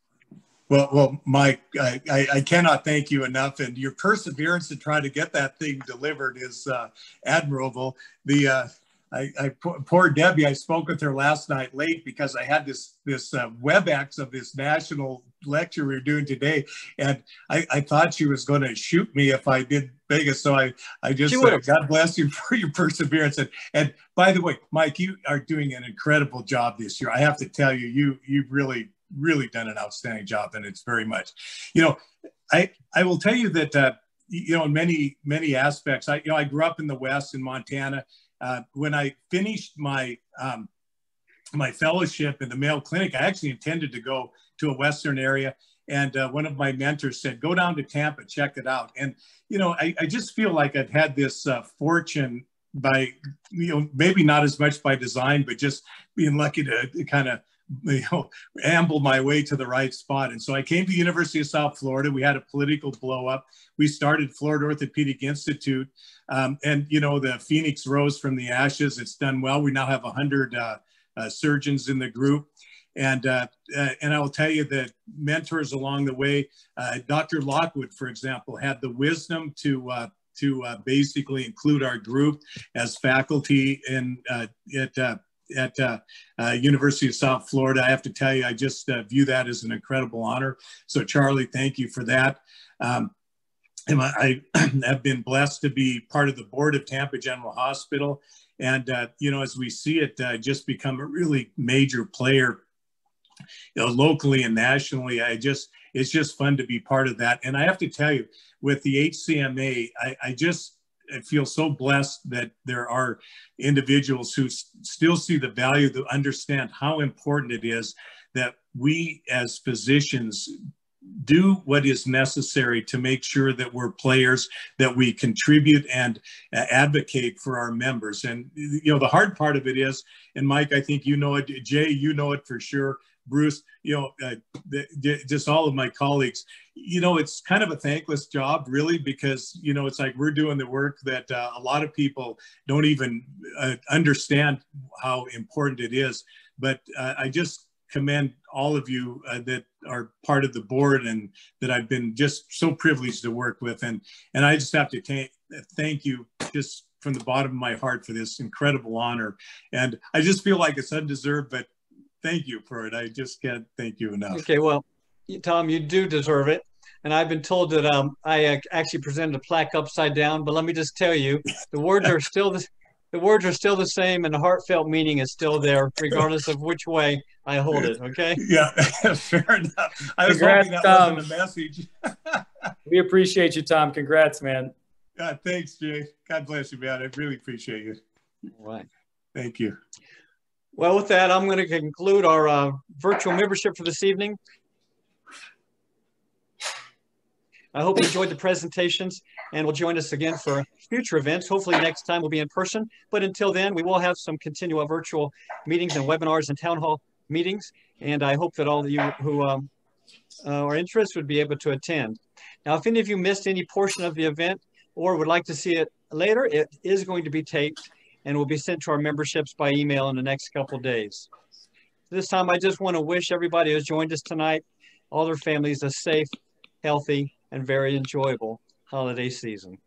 Well, Mike, I cannot thank you enough, and your perseverance to try to get that thing delivered is admirable. Poor Debbie, I spoke with her last night late because I had this WebEx of this national lecture we were doing today, and I thought she was going to shoot me if I did Vegas. So I just God bless you for your perseverance. And by the way, Mike, you are doing an incredible job this year. I have to tell you, you've really done an outstanding job, and it's very much, I will tell you that in many aspects, I grew up in the West in Montana. When I finished my my fellowship in the Mayo Clinic, I actually intended to go to a Western area. And one of my mentors said, go down to Tampa, check it out. And, I just feel like I've had this fortune by, maybe not as much by design, but just being lucky to kind of, amble my way to the right spot. And so I came to the University of South Florida. We had a political blow up. We started Florida Orthopedic Institute. And, the Phoenix rose from the ashes. It's done well. We now have 100 surgeons in the group. And I will tell you that mentors along the way, Dr. Lockwood, for example, had the wisdom to basically include our group as faculty at University of South Florida. I have to tell you, I just view that as an incredible honor. So Charlie, thank you for that. And I have been blessed to be part of the board of Tampa General Hospital. And, as we see it just become a really major player, locally and nationally, it's just fun to be part of that. And I have to tell you, with the HCMA, I feel so blessed that there are individuals who still see the value, to understand how important it is that we as physicians do what is necessary to make sure that we're players, that we contribute and advocate for our members. And, the hard part of it is, and Mike, I think you know it, Jay, you know it for sure, Bruce, just all of my colleagues, it's kind of a thankless job, really, because, it's like we're doing the work that a lot of people don't even understand how important it is. But I just commend all of you that are part of the board and that I've been just so privileged to work with. And I just have to thank you just from the bottom of my heart for this incredible honor. And I just feel like it's undeserved, but thank you for it. I just can't thank you enough. Okay, well, Tom, you do deserve it. And I've been told that I actually presented a plaque upside down, but let me just tell you, the words are still the same, and the heartfelt meaning is still there, regardless of which way I hold it. Okay. Yeah, fair enough. I was hoping that wasn't a message. We appreciate you, Tom. Congrats, man. Thanks, Jay. God bless you, man. I really appreciate you. All right. Thank you. Well, with that, I'm going to conclude our virtual membership for this evening. I hope you enjoyed the presentations and will join us again for future events. Hopefully next time we'll be in person, but until then, we will have some continual virtual meetings and webinars and town hall meetings. And I hope that all of you who are interested would be able to attend. Now, if any of you missed any portion of the event or would like to see it later, it is going to be taped and will be sent to our memberships by email in the next couple of days. This time, I just want to wish everybody who's joined us tonight, all their families, a safe, healthy, and very enjoyable holiday season.